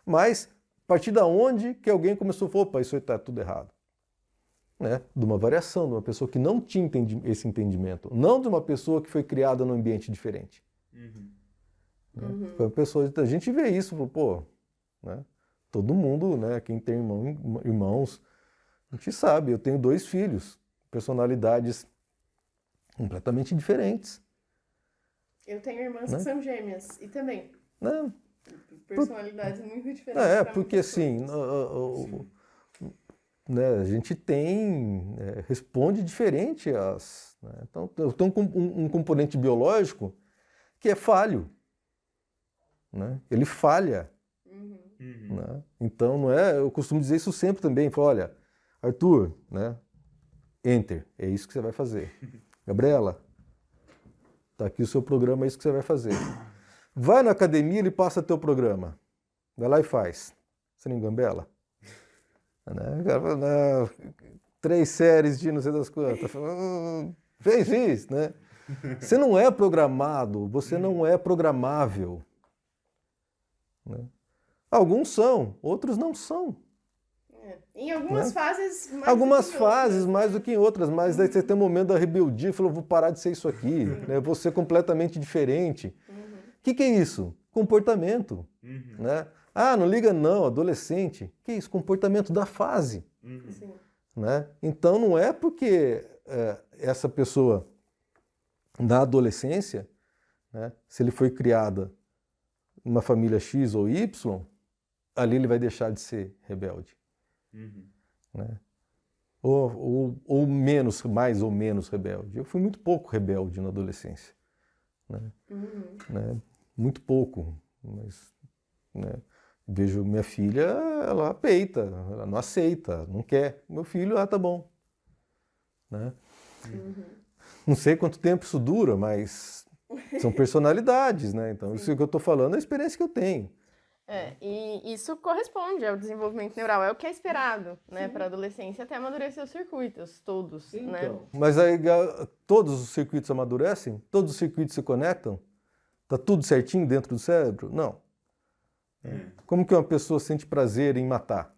Speaker 4: Mas a partir da onde que alguém começou a falar, opa, isso aí está tudo errado, né? De uma variação, de uma pessoa que não tinha esse entendimento, não de uma pessoa que foi criada num ambiente diferente. Né? Foi uma pessoa, a gente vê isso, né? Todo mundo, né? Quem tem irmãos, a gente sabe, eu tenho 2 filhos, personalidades completamente diferentes.
Speaker 2: Eu tenho irmãs
Speaker 4: né?
Speaker 2: que são gêmeas, e também.
Speaker 4: Não.
Speaker 2: personalidades muito diferentes.
Speaker 4: Porque assim, né, a gente tem, responde diferente às... Né? Então, tem um componente biológico que é falho. Né? Ele falha. Né? Então, não é, eu costumo dizer isso sempre também. Falo, olha, Arthur, né? Enter, é isso que você vai fazer. Gabriela, tá aqui o seu programa, é isso que você vai fazer. Vai na academia, ele passa teu programa. Vai lá e faz. Você não engambela? Né? 3 séries de não sei das quantas. Fez isso, né? Você não é programado, você não é programável. Né? Alguns são, outros não são.
Speaker 2: Em algumas fases mais
Speaker 4: algumas fases mais do que em outras, mas daí você tem um momento da rebeldia e falou, vou parar de ser isso aqui, né? Vou ser completamente diferente. O que é isso? Comportamento. Né? Ah, não liga não, adolescente. Que é isso? Comportamento da fase. Né? Então não é porque essa pessoa na adolescência, né, se ele foi criada numa família X ou Y, ali ele vai deixar de ser rebelde. Né? Ou menos, mais ou menos rebelde. Eu fui muito pouco rebelde na adolescência. Né? Né? Muito pouco. Mas, né, vejo minha filha, ela peita, ela não aceita, não quer. Meu filho, tá bom. Né? Não sei quanto tempo isso dura, mas são personalidades, né? Então, isso que eu estou falando é a experiência que eu tenho.
Speaker 2: E isso corresponde ao desenvolvimento neural, é o que é esperado, né, para a adolescência até amadurecer os circuitos, todos, né?
Speaker 4: Mas aí todos os circuitos amadurecem? Todos os circuitos se conectam? Tá tudo certinho dentro do cérebro? Não. Como que uma pessoa sente prazer em matar?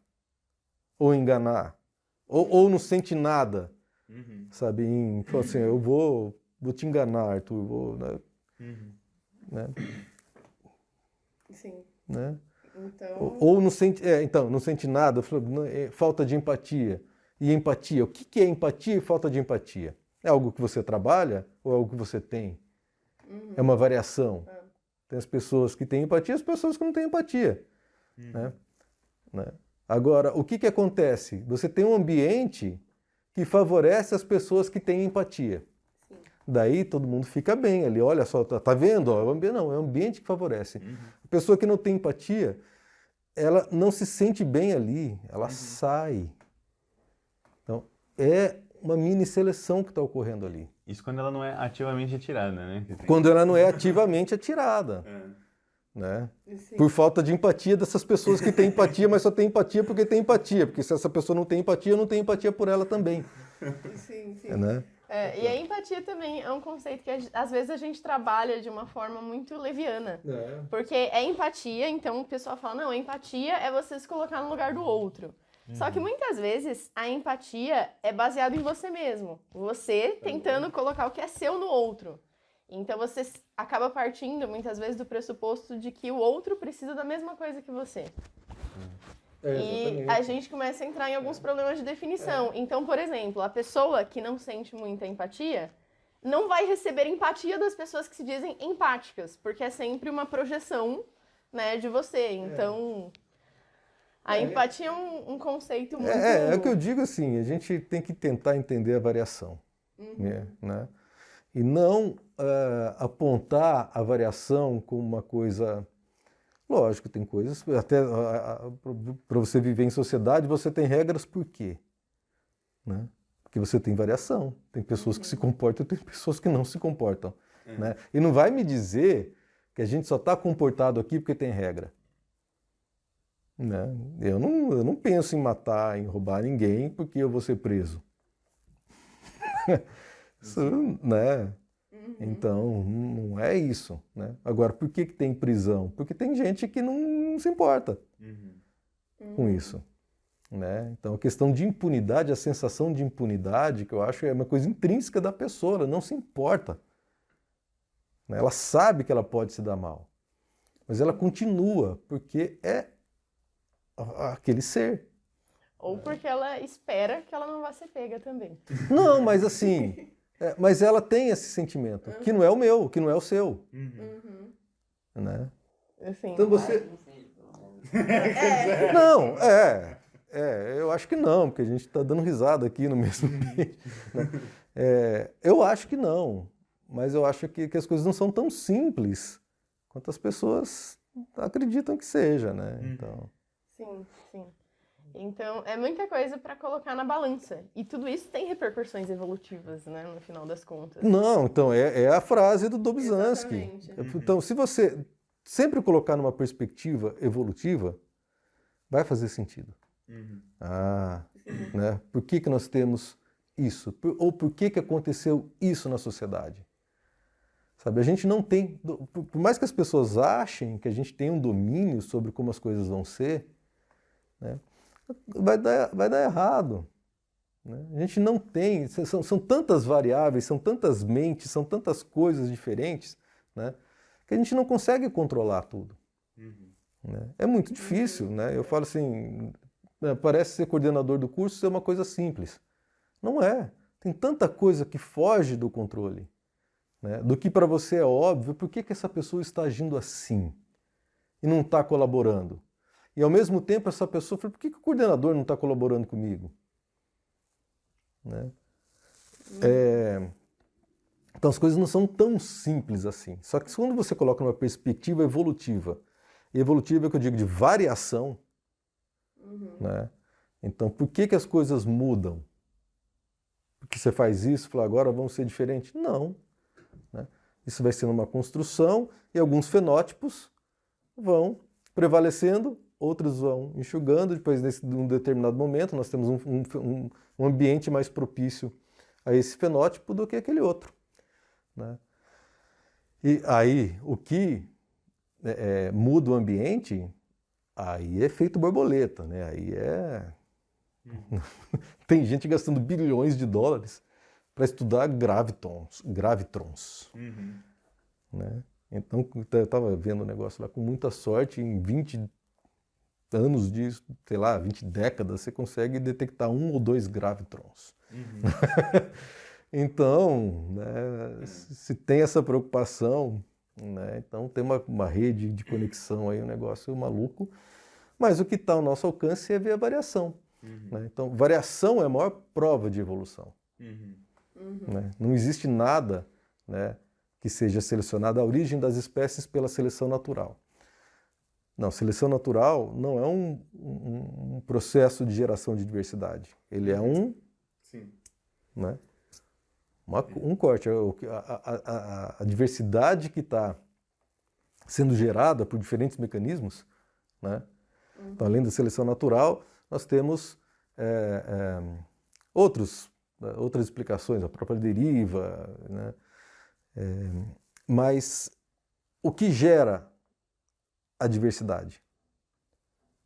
Speaker 4: Ou enganar? Ou não sente nada? Sabe? Fala assim, eu vou te enganar, Arthur, vou... Né? Né?
Speaker 2: Sim.
Speaker 4: Né?
Speaker 2: Então...
Speaker 4: Ou não sente, não sente nada, falta de empatia. E empatia, o que é empatia e falta de empatia? É algo que você trabalha ou é algo que você tem? É uma variação. Tem as pessoas que têm empatia e as pessoas que não têm empatia. Né? Agora, o que acontece? Você tem um ambiente que favorece as pessoas que têm empatia. Daí todo mundo fica bem ali, olha só, tá vendo? Ó, não, é um ambiente que favorece. A pessoa que não tem empatia, ela não se sente bem ali, ela sai. Então, é uma mini seleção que está ocorrendo ali.
Speaker 3: Isso quando ela não é ativamente atirada, né?
Speaker 4: Quando ela não é ativamente atirada. Né? Por falta de empatia dessas pessoas que têm empatia, mas só tem empatia porque tem empatia. Porque se essa pessoa não tem empatia, eu não tenho empatia por ela também.
Speaker 2: Sim.
Speaker 4: Né?
Speaker 2: E a empatia também é um conceito que às vezes a gente trabalha de uma forma muito leviana. Porque é empatia, então o pessoal fala, não, empatia é você se colocar no lugar do outro. Só que muitas vezes a empatia é baseada em você mesmo. Você tentando colocar o que é seu no outro. Então você acaba partindo muitas vezes do pressuposto de que o outro precisa da mesma coisa que você. E a gente começa a entrar em alguns problemas de definição. Então, por exemplo, a pessoa que não sente muita empatia não vai receber empatia das pessoas que se dizem empáticas, porque é sempre uma projeção, né, de você. Então, a empatia é um conceito muito...
Speaker 4: É o que eu digo assim, a gente tem que tentar entender a variação. Né? E não apontar a variação como uma coisa... Lógico, tem coisas, até para você viver em sociedade, você tem regras por quê? Né? Porque você tem variação. Tem pessoas que se comportam e tem pessoas que não se comportam. Né? E não vai me dizer que a gente só está comportado aqui porque tem regra. Né? Eu não penso em matar, em roubar ninguém porque eu vou ser preso. Isso, né? Então, não é isso. Né? Agora, por que tem prisão? Porque tem gente que não se importa com isso. Né? Então, a questão de impunidade, a sensação de impunidade, que eu acho é uma coisa intrínseca da pessoa, ela não se importa. Né? Ela sabe que ela pode se dar mal, mas ela continua, porque é aquele ser.
Speaker 2: Ou porque ela espera que ela não vá ser pega também.
Speaker 4: Não, mas assim... mas ela tem esse sentimento, que não é o meu, que não é o seu. Né?
Speaker 2: Assim.
Speaker 4: Então você...
Speaker 2: É.
Speaker 4: Não, eu acho que não, porque a gente está dando risada aqui no mesmo ambiente, né? Eu acho que não, mas eu acho que as coisas não são tão simples quanto as pessoas acreditam que seja, né? Então...
Speaker 2: Sim, sim. Então, é muita coisa para colocar na balança. E tudo isso tem repercussões evolutivas, né, no final das contas.
Speaker 4: Não, então é a frase do Dobzhansky.
Speaker 2: Exatamente.
Speaker 4: Então, se você sempre colocar numa perspectiva evolutiva, vai fazer sentido. Né? Por que nós temos isso? Ou por que aconteceu isso na sociedade? Sabe, a gente não tem, por mais que as pessoas achem que a gente tem um domínio sobre como as coisas vão ser, né, vai dar errado. Né? A gente não tem, são tantas variáveis, são tantas mentes, são tantas coisas diferentes, né, que a gente não consegue controlar tudo. Né? É muito difícil, né? Eu falo assim, parece ser coordenador do curso ser uma coisa simples. Não é. Tem tanta coisa que foge do controle. Né? Do que para você é óbvio, por que essa pessoa está agindo assim e não está colaborando? E ao mesmo tempo essa pessoa fala, por que o coordenador não está colaborando comigo? Né? Então as coisas não são tão simples assim. Só que quando você coloca numa perspectiva evolutiva, e evolutiva é o que eu digo de variação, né? Então por que as coisas mudam? Porque você faz isso e fala, agora vão ser diferentes? Não. Né? Isso vai ser uma construção e alguns fenótipos vão prevalecendo, outros vão enxugando, depois de um determinado momento nós temos um ambiente mais propício a esse fenótipo do que aquele outro. Né? E aí, o que muda o ambiente, aí é efeito borboleta, né? Aí tem gente gastando bilhões de dólares para estudar gravitrons. Né? Então, eu estava vendo o negócio lá, com muita sorte, em 20 anos de, sei lá, 20 décadas, você consegue detectar 1 ou 2 gravitrons. Então, né, se tem essa preocupação, né, então tem uma rede de conexão aí, um negócio maluco, mas o que está ao nosso alcance é ver a variação. Né? Então, variação é a maior prova de evolução. Né? Não existe nada, né, que seja selecionado, a origem das espécies pela seleção natural. Não, seleção natural não é um processo de geração de diversidade. Ele é né, um corte. A diversidade que está sendo gerada por diferentes mecanismos, né? Então, além da seleção natural, nós temos outras explicações, a própria deriva, né? Mas o que gera a diversidade?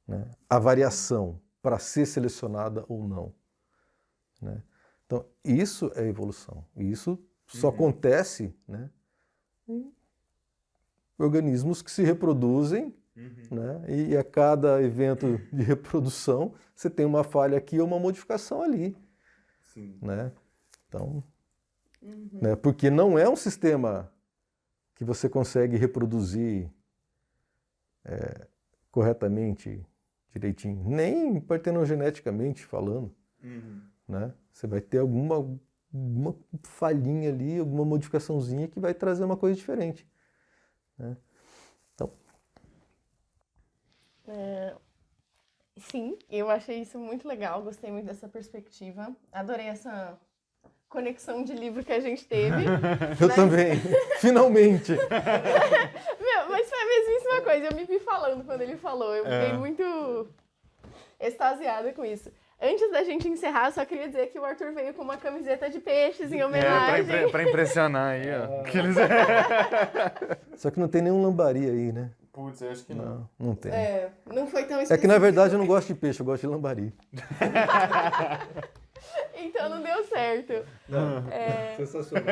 Speaker 4: Né? A variação para ser selecionada ou não. Né? Então, isso é evolução. E isso só acontece, né, em organismos que se reproduzem, né, e a cada evento de reprodução você tem uma falha aqui ou uma modificação ali. Né? Então, né, porque não é um sistema que você consegue reproduzir corretamente, direitinho, nem partenogeneticamente falando. Né? Você vai ter alguma falhinha ali, alguma modificaçãozinha que vai trazer uma coisa diferente. Né? Então...
Speaker 2: Sim, eu achei isso muito legal, gostei muito dessa perspectiva, adorei essa conexão de livro que a gente teve.
Speaker 4: Eu também, finalmente!
Speaker 2: Mas foi a mesmíssima coisa, eu me vi falando quando ele falou, eu fiquei muito extasiada com isso. Antes da gente encerrar, eu só queria dizer que o Arthur veio com uma camiseta de peixes em homenagem.
Speaker 3: Pra impressionar aí, ó.
Speaker 4: Só que não tem nenhum lambari aí, né?
Speaker 3: Putz, eu acho que não.
Speaker 4: Não tem.
Speaker 2: Não foi tão específico.
Speaker 4: É que na verdade eu não gosto de peixe, eu gosto de lambari.
Speaker 2: Então não deu certo.
Speaker 4: Sensacional.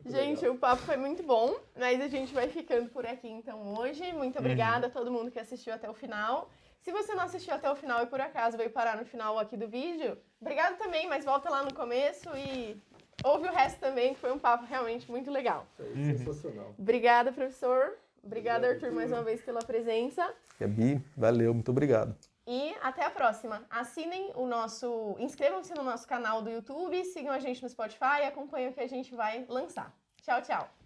Speaker 2: Gente, o papo foi muito bom, mas a gente vai ficando por aqui então hoje. Muito obrigada a todo mundo que assistiu até o final. Se você não assistiu até o final e por acaso veio parar no final aqui do vídeo, obrigado também, mas volta lá no começo e ouve o resto também, que foi um papo realmente muito legal.
Speaker 4: Sensacional.
Speaker 2: Obrigada, professor. Obrigada, Arthur, mais uma vez pela presença.
Speaker 4: Gabi, valeu, muito obrigado.
Speaker 2: E até a próxima. Inscrevam-se no nosso canal do YouTube, sigam a gente no Spotify e acompanhem o que a gente vai lançar. Tchau, tchau.